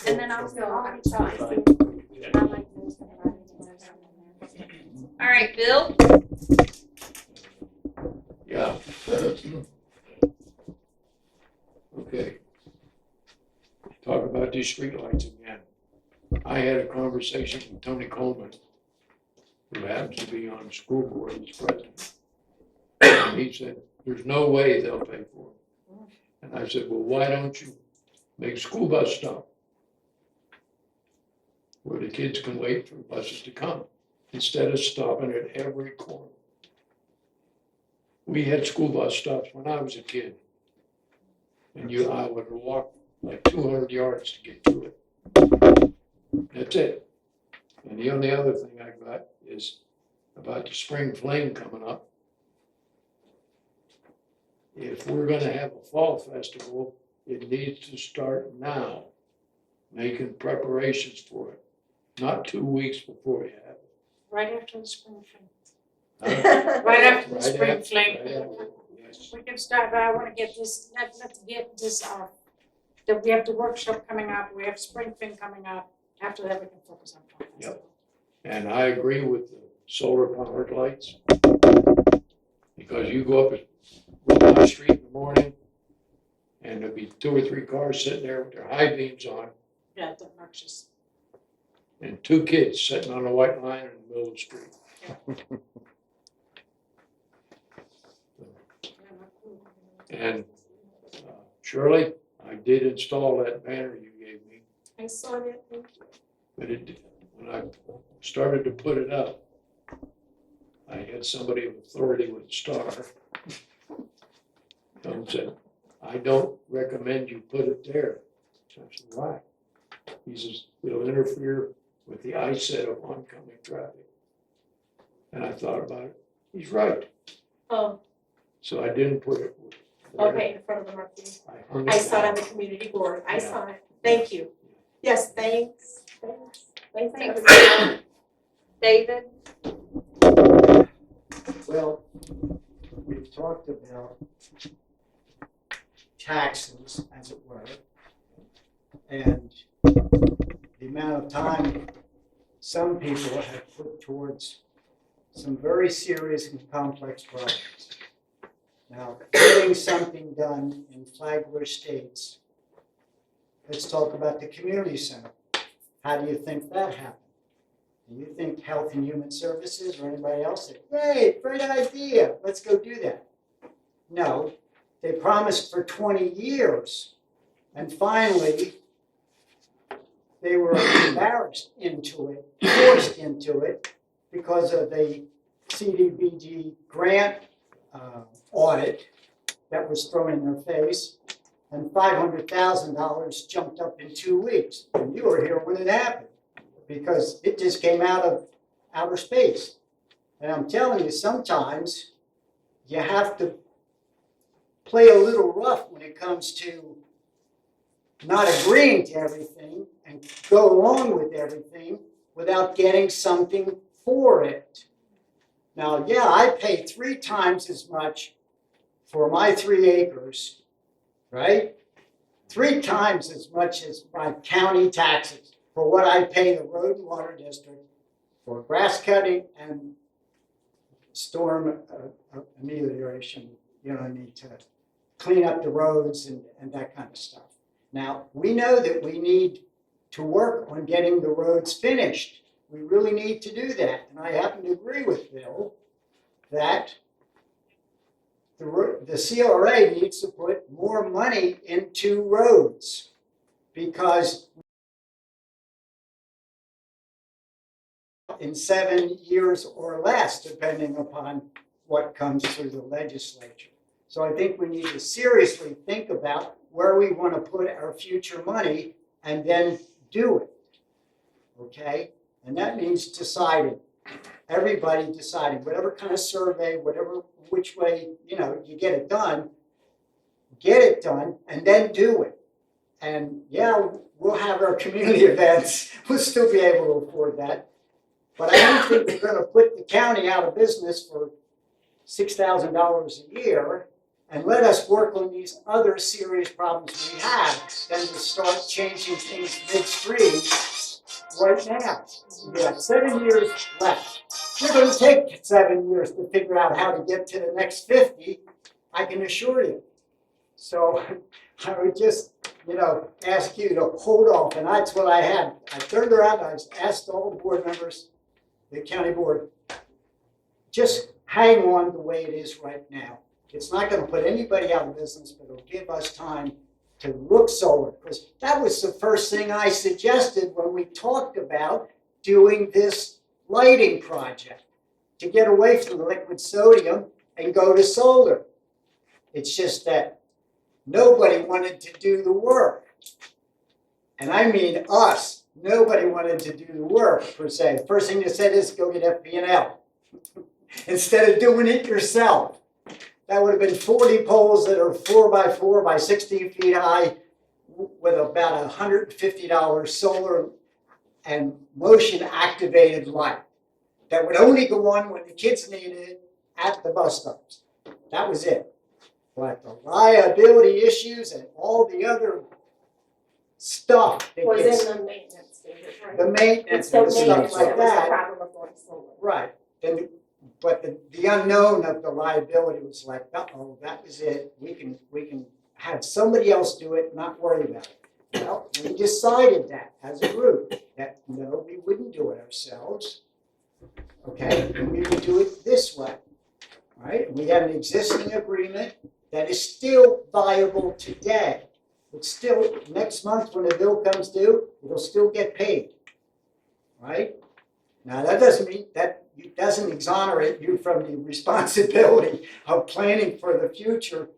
And then I'll go, I'm sorry. All right, Bill? Yeah. Okay. Talk about these streetlights again. I had a conversation with Tony Coleman, who happens to be on the school board, he's president. And he said, there's no way they'll pay for it. And I said, well, why don't you make a school bus stop where the kids can wait for buses to come instead of stopping at every corner? We had school bus stops when I was a kid. And I would walk like 200 yards to get to it. That's it. And the only other thing I got is about the Spring Fling coming up. If we're gonna have a fall festival, it needs to start now, making preparations for it, not 2 weeks before you have it. Right after the spring fling. Huh? Right after the Right spring after- fling. right after, yes. We can start, but I wanna get this, let's get this off. That we have the workshop coming up, we have spring fling coming up, after that we can focus on fall festival. And I agree with the solar powered lights. Because you go up my street in the morning and there'll be 2 or 3 cars sitting there with their high beams on, Yeah, it's obnoxious. And 2 kids sitting on a white line in the middle of the street. Yeah, not cool. And Shirley, I did install that banner you gave me, I saw that, thank you. but when I started to put it up, I had somebody of authority with a star come and said, I don't recommend you put it there. So I said, why? He says, it'll interfere with the eyesight of oncoming traffic. And I thought about it. He's right. Oh, So I didn't put it there. okay, in front of the marquee. hung I saw it on down. the community board, I Yeah. saw it, thank you. Yes, thanks. Thanks, Thanks. everybody. David? Well, we've talked about taxes, as it were, and the amount of time some people have put towards some very serious and complex problems. Now, getting something done in Flagler Estates, let's talk about the community center. How do you think that happened? Do you think Health and Human Services or anybody else said, hey, great idea, let's go do that? No, they promised for 20 years. And finally, they were embarrassed into it, forced into it, because of the CDBG grant audit that was thrown in their face. And $500,000 jumped up in 2 weeks. And you were here when it happened, because it just came out of outer space. And I'm telling you, sometimes you have to play a little rough when it comes to not agreeing to everything and go along with everything without getting something for it. Now, yeah, I pay 3 times as much for my 3 acres, right? 3 times as much as my county taxes for what I pay the road and water district for grass cutting and storm amelioration. You know, I need to clean up the roads and that kind of stuff. Now, we know that we need to work on getting the roads finished. We really need to do that. And I happen to agree with Bill that the CRA needs to put more money into roads, because in 7 years or less, depending upon what comes through the legislature. So I think we need to seriously think about where we want to put our future money and then do it. Okay? And that means deciding. Everybody deciding, whatever kind of survey, which way, you get it done, and then do it. And yeah, we'll have our community events. We'll still be able to afford that. But I don't think we're going to put the county out of business for $6,000 a year and let us work on these other serious problems we have than to start changing things midstream right now. We have 7 years left. It's going to take 7 years to figure out how to get to the next 50, I can assure you. So I would just, ask you to hold off, and that's what I had. I turned around, I asked all the board members, the county board, just hang on the way it is right now. It's not going to put anybody out of business, but it'll give us time to look solar. Because that was the first thing I suggested when we talked about doing this lighting project, to get away from the liquid sodium and go to solar. It's just that nobody wanted to do the work. And I mean us. Nobody wanted to do the work, per se. First thing they said is go get FP&L instead of doing it yourself. That would have been 40 poles that are 4 by 4 by 16 feet high with about $150 solar and motion activated light that would only go on when the kids needed it at the bus stops. That was it. But the liability issues and all the other stuff that Was gets, in the maintenance stages, right? the maintenance and stuff like was the that, problem of going solar. right. But the unknown of the liability was like, oh, that was it. We can have somebody else do it, not worry about it. Well, we decided that as a group, that no, we wouldn't do it ourselves. Okay, and we would do it this way, right? We have an existing agreement that is still viable today. It's still, next month when the bill comes due, it'll still get paid, right? Now, that doesn't mean, that it doesn't exonerate you from the responsibility of planning for the future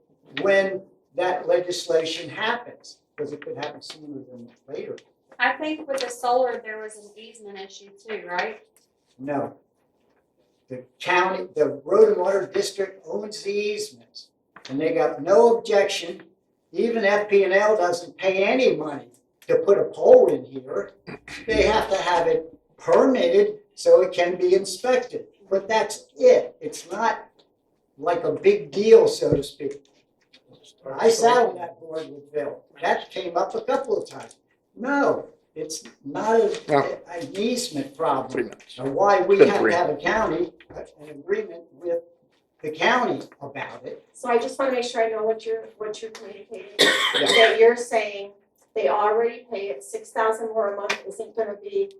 when that legislation happens, because it could happen sooner than later. I think with the solar, there was an easement issue too, right? No. The county, the Road and Water District owns the easements, and they got no objection. Even FP&L doesn't pay any money to put a pole in here. They have to have it permitted so it can be inspected. But that's it. It's not like a big deal, so to speak. I sat on that board with Bill. That came up a couple of times. No, it's not an easement problem. 3 minutes. Or why we Been have three. to have an agreement with the county about it. So I just wanna make sure I know what you're communicating. That you're saying they already pay it, 6,000 more a month isn't gonna be,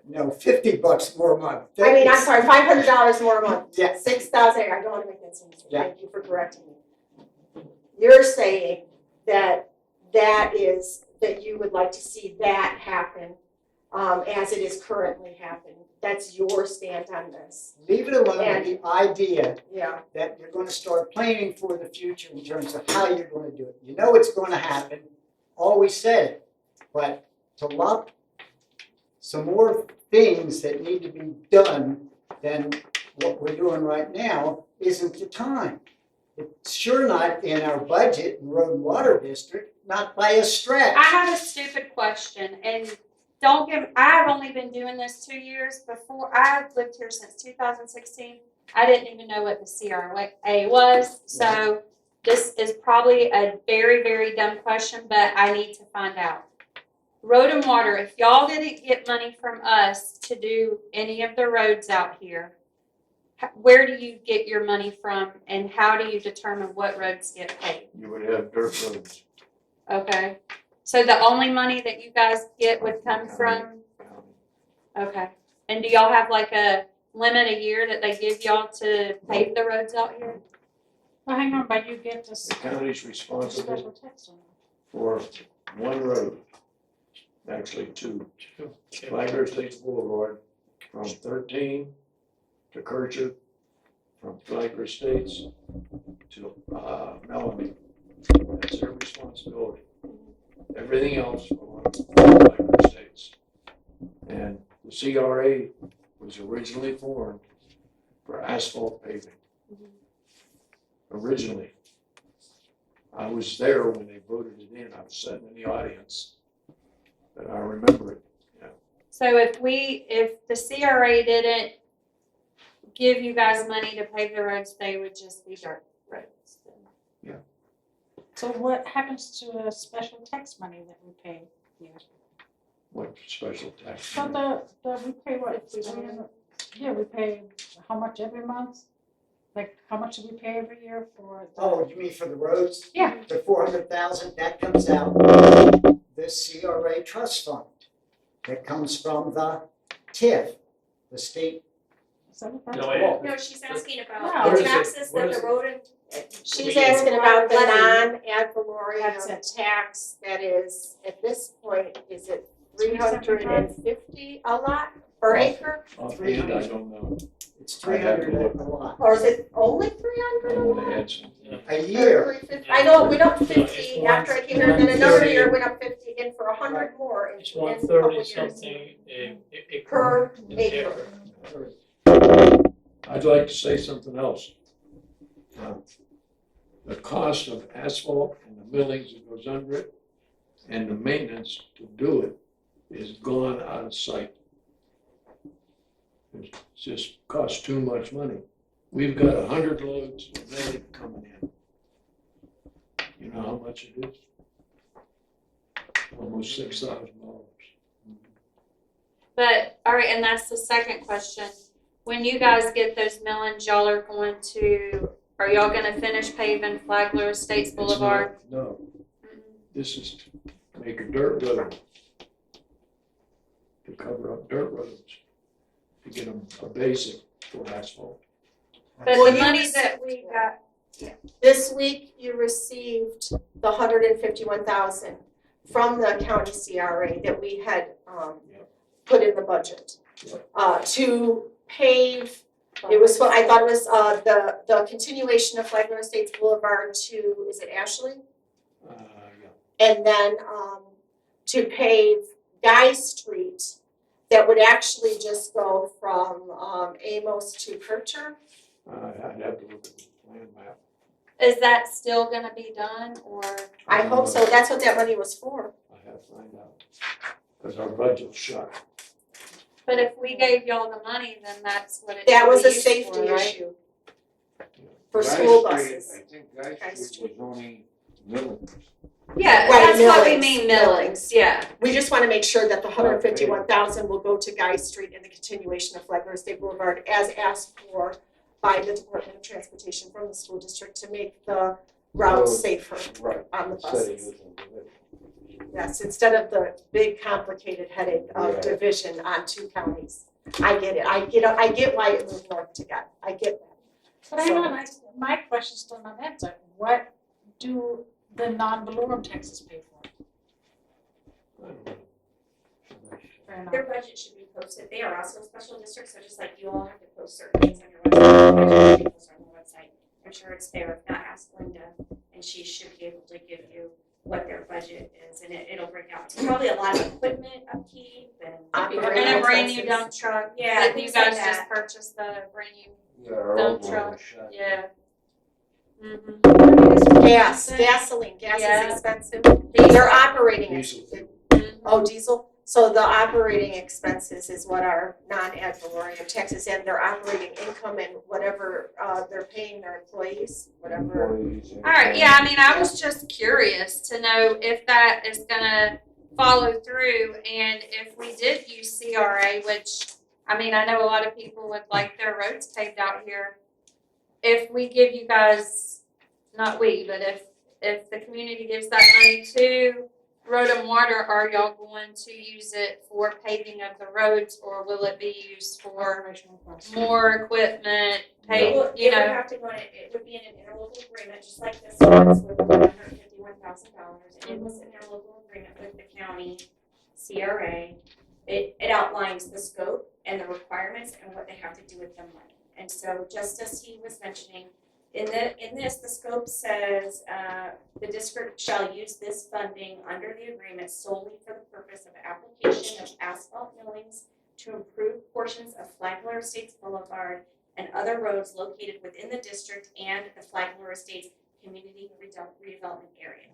No, $50 more a month. I mean, I'm sorry, $500 more a month. Yeah. 6,000, I don't wanna make that seem, Yeah. thank you for correcting me. You're saying that you would like to see that happen, as it is currently happening. That's your stand on this. Leave it alone with the idea Yeah. that you're going to start planning for the future in terms of how you're going to do it. You know it's going to happen, always said it, but to lump some more things that need to be done than what we're doing right now isn't the time. It's sure not in our budget in Road and Water District, not by a stretch. I have a stupid question, and don't give, I've only been doing this 2 years. Before, I've lived here since 2016. I didn't even know what the CRA was, so this is probably a very, very dumb question, but I need to find out. Road and Water, if y'all didn't get money from us to do any of the roads out here, where do you get your money from, and how do you determine what roads get paid? You would have dirt roads. Okay, so the only money that you guys get would come from, okay. And do y'all have like a limit a year that they give y'all to pave the roads out here? Well, hang on, but you get this The county's special responsible text on it. for one road, actually two. Flagler Estates Boulevard from 13 to Kircher, from Flagler Estates to Melanie. That's their responsibility. Everything else belongs to Flagler Estates. And the CRA was originally formed for asphalt paving. Originally. I was there when they voted it in. I was sitting in the audience. But I remember it. So if the CRA didn't give you guys money to pave the roads, they would just be dirt roads. So what happens to a special tax money that we pay here? What special tax? So we pay what, we pay how much every month? Like, how much do we pay every year for? Oh, you mean for the roads? Yeah. The 400,000, that comes out of the CRA trust fund. That comes from the TIF, the state. So No, No, she's asking Wow. about What the is it? taxes What that is the it? road and. She's asking about the non-ad That's valorem it. tax that is, at this point, is it 350 a lot per acre? Offhand, I don't know. It's I have to 300 look. a lot. Or is it only I'm 300 a gonna lot? add some. A year. 350? I know it went up No, 50 it's after I came here, and then another 130. year it went up 50 again for 100 more in It's in a couple 130 years. something Per acre. acre. I'd like to say something else. The cost of asphalt and the millings that goes under it and the maintenance to do it is gone out of sight. It just costs too much money. We've got 100 loads of milling coming in. You know how much it is? Almost $6,000. But, all right, and that's the second question. When you guys get those millings, y'all are going to, are y'all gonna finish paving Flagler Estates It's Boulevard? not- No, this is make a dirt road. To cover up dirt roads, to get them a basic for asphalt. But Well, the you money received- that we got, This week, you received the 151,000 from the county CRA that we had put in the budget to pave. It was, I thought it was the continuation of Flagler Estates Boulevard to, is it Ashley? Yeah. And then to pave Guy Street that would actually just go from Amos to Kircher. I'd have to look at the plan map. is that still gonna be done, or? I hope so, that's what that money was for. I have to find out, because our budget's shot. But if we gave y'all the money, then that's what it That was should a be used safety for, right? issue for Guy school Street, buses. I think Guy Guy Street was only millings. Yeah, Right, that's what we millings, mean, millings. millings, yeah. We just wanna make sure that the 151,000 will go to Guy Street and the continuation of Flagler State Boulevard as asked for by the Department of Transportation from the school district to make the route safer Right. on the Instead of buses. using division. Yes, instead of the big complicated headache of Yeah. division on two counties. I get it, I get why it moved north to get, I get that. But I know, my question's still not answered. What do the non-Valorum taxes pay for? I don't know. Fair enough. Their budget should be posted. They are also a special district, so just like you all have to post certain things on your website, their budget should be posted on the website. I'm sure it's there. If not, ask Linda, and she should be able to give you what their budget is, and it'll break out to probably a lot of equipment upkeep and. Operating And a brand new expenses. dump truck, Yeah, that you things like guys just that. purchased the brand new, Yeah, our Dump old one truck. was shot. yeah. Mm-hmm. Gasoline, gas Yeah. is expensive. They're operating, Diesel. oh, diesel? So the operating expenses is what our non-ad valorem taxes and their operating income and whatever they're paying their employees, whatever. Employees and- All right, yeah, I mean, I was just curious to know if that is gonna follow through, and if we did use CRA, which, I mean, I know a lot of people would like their roads paved out here. If we give you guys, not we, but if the community gives that money to Road and Water, are y'all going to use it for paving of the roads, or will it be used for Operational costs. more equipment, It pay, would you know? have to go in, it would be in an interlocal agreement, just like this was with $151,000. And it was an interlocal agreement with the county CRA. It outlines the scope and the requirements and what they have to do with the money. And so just as he was mentioning, in this, the scope says, the district shall use this funding under the agreement solely for the purpose of application of asphalt millings to improve portions of Flagler Estates Boulevard and other roads located within the district and the Flagler Estates Community Redevelopment Area.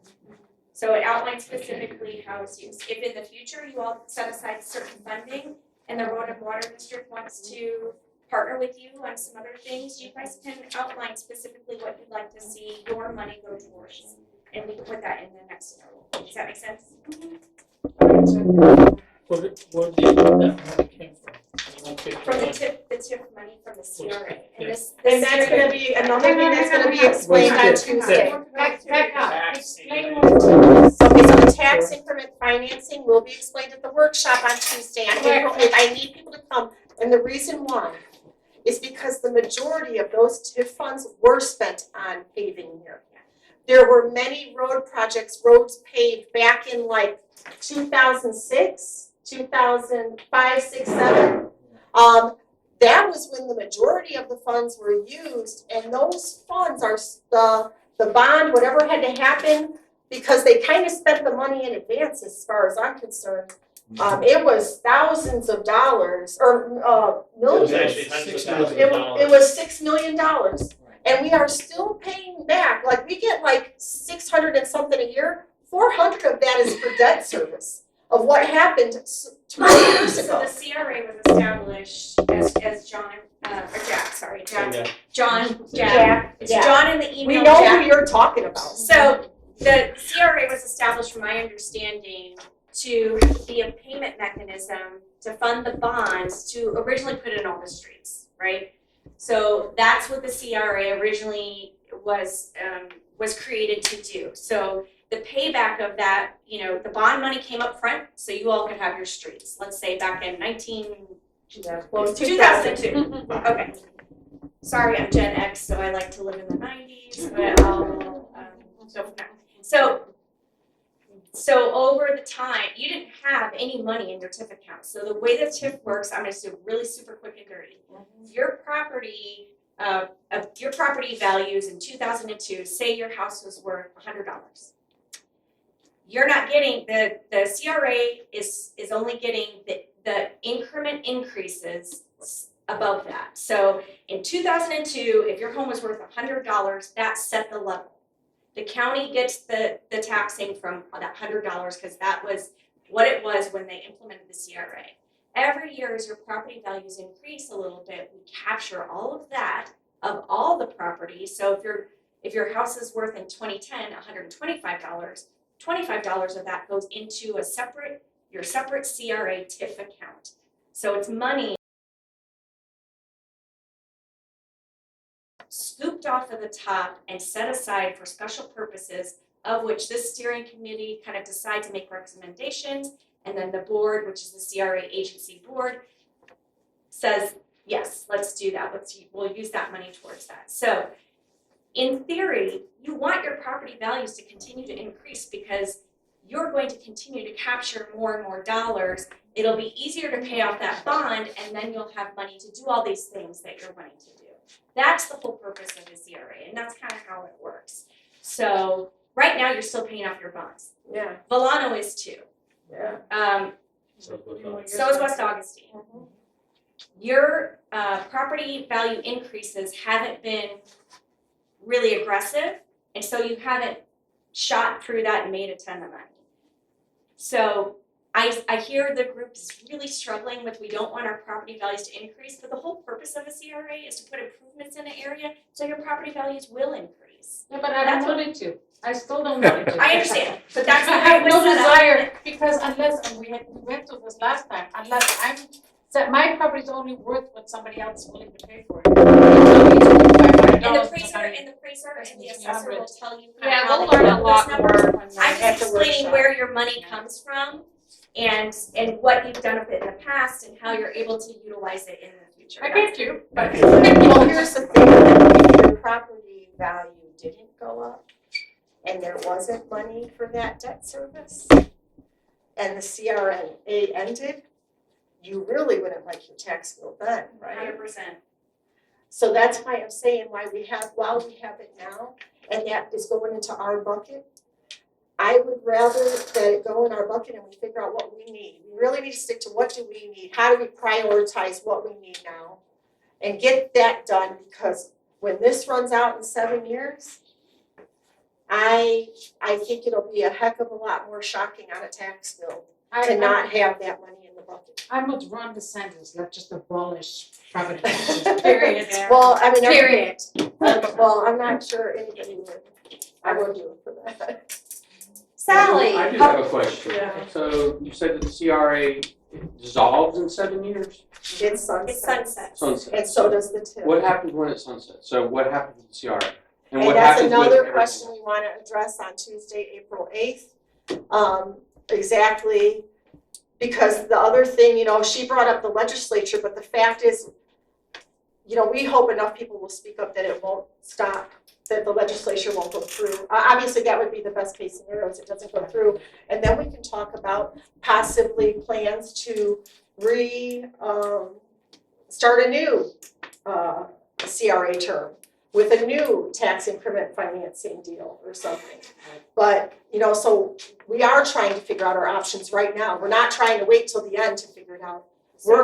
So it outlines specifically how it's used. If in the future you all set aside certain funding and the Road and Water District wants to partner with you on some other things, you guys can outline specifically what you'd like to see your money go towards. And we can put that in the next interval. Does that make sense? Where did that money came from? From the TIF money from the CRA. And this And that's CRA gonna be, another thing that's gonna be explained on Tuesday. Back up, explain what Okay, so the tax increment financing will be explained at the workshop on Tuesday on April 8th. I need people to come, and the reason why is because the majority of those TIF funds were spent on paving here. There were many road projects, roads paved back in like 2006, 2005, 6, 7. That was when the majority of the funds were used, and those funds are the bond, whatever had to happen, because they kind of spent the money in advance as far as I'm concerned. It was thousands of dollars, or millions. Actually, hundreds of thousands It of was, dollars. it was $6 million, and we are still paying back, like, we get like 600 and something a year, 400 of that is for debt service of what happened 20 years So ago. the CRA was established as John, or Jack, sorry, Jack. Yeah. Jack. It's Yeah. John in the email, We know Jack. who you're talking about. So the CRA was established, from my understanding, to be a payment mechanism to fund the bonds to originally put in all the streets, right? So that's what the CRA originally was created to do. So the payback of that, you know, the bond money came up front, so you all could have your streets. Let's say back in 2002. Okay. Sorry, I'm Gen X, so I like to live in the 90s, but I'll go from there. So over the time, you didn't have any money in your TIF account. So the way the TIF works, I'm going to do really super quick and dirty. Your property values in 2002, say your house was worth $100. You're not getting the CRA is only getting the increment increases above that. So in 2002, if your home was worth $100, that set the level. The county gets the taxing from that $100 because that was what it was when they implemented the CRA. Every year as your property values increase a little bit, we capture all of that of all the property. So if your house is worth in 2010 $125, $25 of that goes into your separate CRA TIF account. So it's money scooped off of the top and set aside for special purposes, of which this steering committee kind of decide to make recommendations, and then the board, which is the CRA agency board, says, yes, let's do that. We'll use that money towards that. So in theory, you want your property values to continue to increase because you're going to continue to capture more and more dollars. It'll be easier to pay off that bond, and then you'll have money to do all these things that you're wanting to do. That's the whole purpose of the CRA, and that's kind of how it works. So right now, you're still paying off your bonds. Yeah. Volano is too. Yeah. So is West Augustine. Your property value increases haven't been really aggressive, and so you haven't shot through that and made a ton of money. So I hear the group is really struggling with, we don't want our property values to increase, but the whole purpose of a CRA is to put improvements in an area so your property values will increase. Yeah, but I don't want it to. I still don't want it to. I understand, but that's the I way have it was no set up. desire, because unless, and we went through this last time, unless my property is only worth what somebody else is willing to pay for it. And the appraiser and the assessor will tell you kind Yeah, of how we'll they learn a build lot those numbers. more when I'm we're at just the explaining workshop. where your money comes from and what you've done with it in the past and how you're able to utilize it in the future. I get you, but. Well, here's the thing, if your property value didn't go up and there wasn't money for that debt service and the CRA ended, you really wouldn't like your tax bill then, right? 100%. So that's why I'm saying while we have it now, and that is going into our bucket, I would rather that it go in our bucket and we figure out what we need. We really need to stick to what do we need, how do we prioritize what we need now, and get that done, because when this runs out in 7 years, I think it'll be a heck of a lot more shocking on a tax bill to not have that money in the bucket. I'm with Ron DeSantis, let's just abolish property taxes, period. Well, I mean, Period. well, I'm not sure anybody would, I would do it for that. Sally. I just have a question. Yeah. So you said that the CRA dissolves in 7 years? It's sunset. It's sunset. Sunset. And so does the TIF. What happens when it sunsets? So what happens with the CRA? And what that's happens with another everything question else? we want to address on Tuesday, April 8th. Exactly, because the other thing, she brought up the legislature, but the fact is, we hope enough people will speak up that it won't stop, that the legislature won't go through. Obviously, that would be the best case scenario, if it doesn't go through. And then we can talk about possibly plans to start a new CRA term with a new tax increment financing deal or something. But, so we are trying to figure out our options right now. We're not trying to wait till the end to figure it out.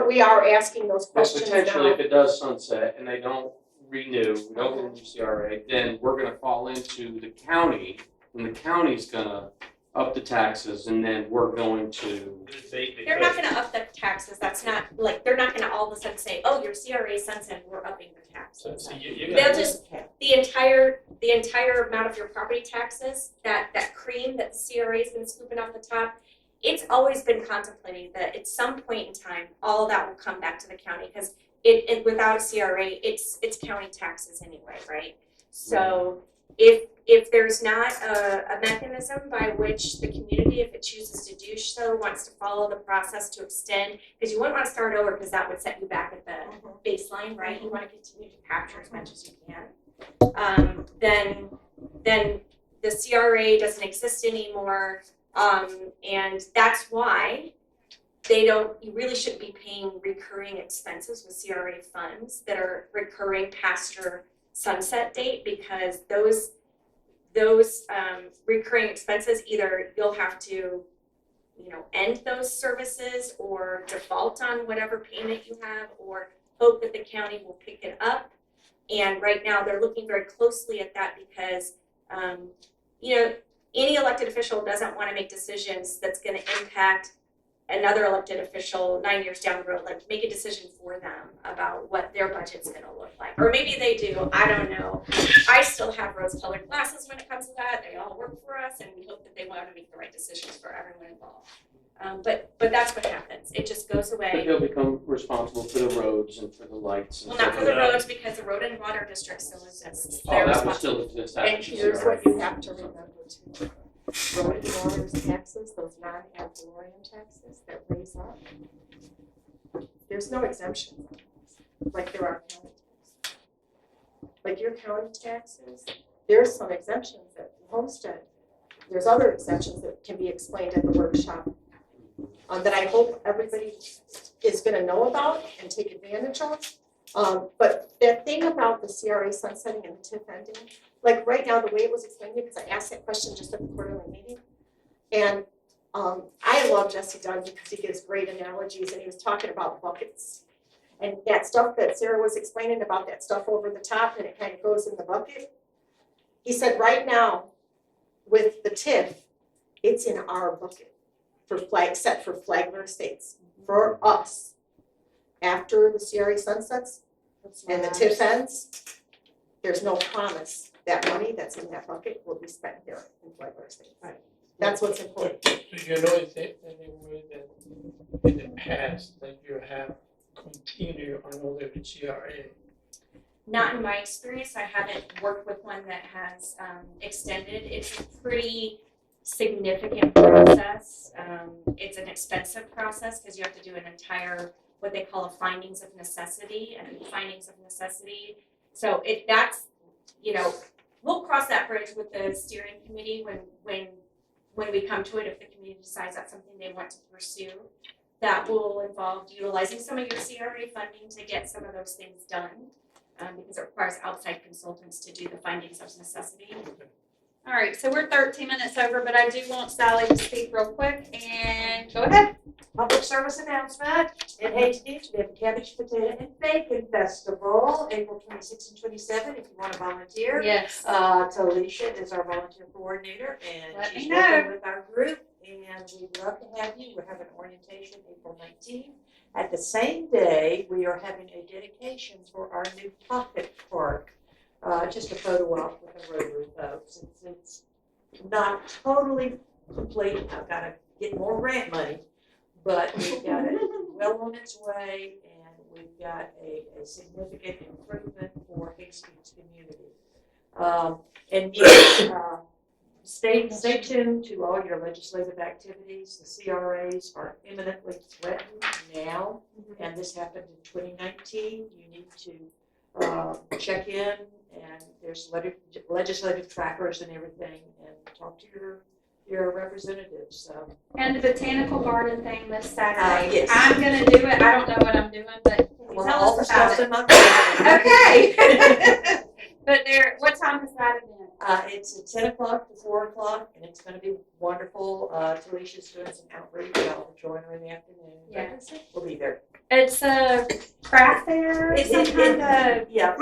We are asking those But questions potentially, now. if it does sunset and they don't renew, we don't get a new CRA, then we're gonna fall into the county, and the county's gonna up the taxes, and then we're going to. They're not gonna up the taxes, that's not, they're not gonna all of a sudden say, oh, your CRA sunset, we're upping your taxes. So you're They'll gonna, just, the entire amount of your property taxes, that cream that the CRA's been scooping off the top, it's always been contemplated that at some point in time, all of that will come back to the county, because it without a CRA, it's county taxes anyway, right? So if if there's not a mechanism by which the community, if it chooses to do so, wants to follow the process to extend, because you wouldn't want to start over because that would set you back at the baseline, right? You want to continue to capture as much as you can. Then the CRA doesn't exist anymore, and that's why you really shouldn't be paying recurring expenses with CRA funds that are recurring past your sunset date, because those recurring expenses, either you'll have to, end those services or default on whatever payment you have, or hope that the county will pick it up. And right now they're looking very closely at that because, any elected official doesn't want to make decisions that's going to impact another elected official 9 years down the road, like make a decision for them about what their budget's going to look like. Or maybe they do, I don't know. I still have rose-colored glasses when it comes to that. They all work for us, and we hope that they want to make the right decisions for everyone involved. But that's what happens. It just goes But away. they'll become responsible for the roads and for the lights and Well, stuff not for like the that. roads, because the road and water district still exists. Oh, They're that will responsible. still exist And after here's CRA. what you have to remember too. Road and water taxes, those non-ad valorem taxes that raise up, there's no exemptions on those, like there are county taxes. Like your county taxes, there's some exemptions at homestead. There's other exemptions that can be explained at the workshop that I hope everybody is gonna know about and take advantage of. But that thing about the CRA sunsetting and the TIF ending, like right now, the way it was explained to me, because I asked that question just at the quarterly meeting. And I love Jesse Dunn because he gives great analogies, and he was talking about buckets. And that stuff that Sarah was explaining about, that stuff over the top and it kind of goes in the bucket. He said right now, with the TIF, it's in our bucket set for Flagler Estates, for us. After the CRA sunsets and the TIF ends, there's no promise that money that's in that bucket will be spent here in Flagler Estates. Right. That's what's important. Do you know if there any way that in the past that you have continued on other CRA? Not in my experience. I haven't worked with one that has extended. It's a pretty significant process. It's an expensive process because you have to do an entire, what they call a findings of necessity, and findings of necessity. So we'll cross that bridge with the steering committee when we come to it, if the community decides that's something they want to pursue. That will involve utilizing some of your CRA funding to get some of those things done, because it requires outside consultants to do the findings of necessity. All right, so we're 13 minutes over, but I do want Sally to speak real quick, and go ahead. Public service announcement, in Hastings, we have a Cabbage, Potato, and Bacon Festival, April 26th and 27th, if you want to volunteer. Yes. Talisha is our volunteer coordinator, and Let me she's know. working with our group, and we'd love to have you. We're having orientation April 19th. At the same day, we are having a dedication for our new pocket park. Just a photo op with the Rotary folks. It's not totally complete. I've got to get more grant money, but we've got it well on its way, and we've got a significant improvement for Hastings community. And yes, stay tuned to all your legislative activities. The CRAs are imminently threatened now, and this happened in 2019. You need to check in, and there's legislative trackers and everything, and talk to your representatives. So. And the botanical garden thing this Saturday. Yes. I'm gonna do it. I don't know what I'm doing, but can you Well, tell all the us about stuff's it? in my calendar. Okay. But what time is that event? It's at 10 o'clock to 4 o'clock, and it's going to be wonderful. Talisha's doing some outreach. I'll join her in the afternoon. Yeah. We'll be there. It's a craft fair. It's some kind of. Yeah,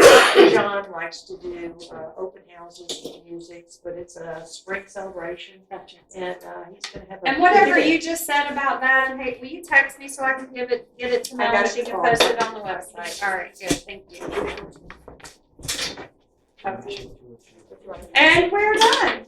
John likes to do open houses and music, but it's a spring celebration, and he's going to have a. And whatever you just said about that, hey, will you text me so I can get it to I Mel got and it she can tomorrow. post it on the website. All right, good, thank you. And we're done.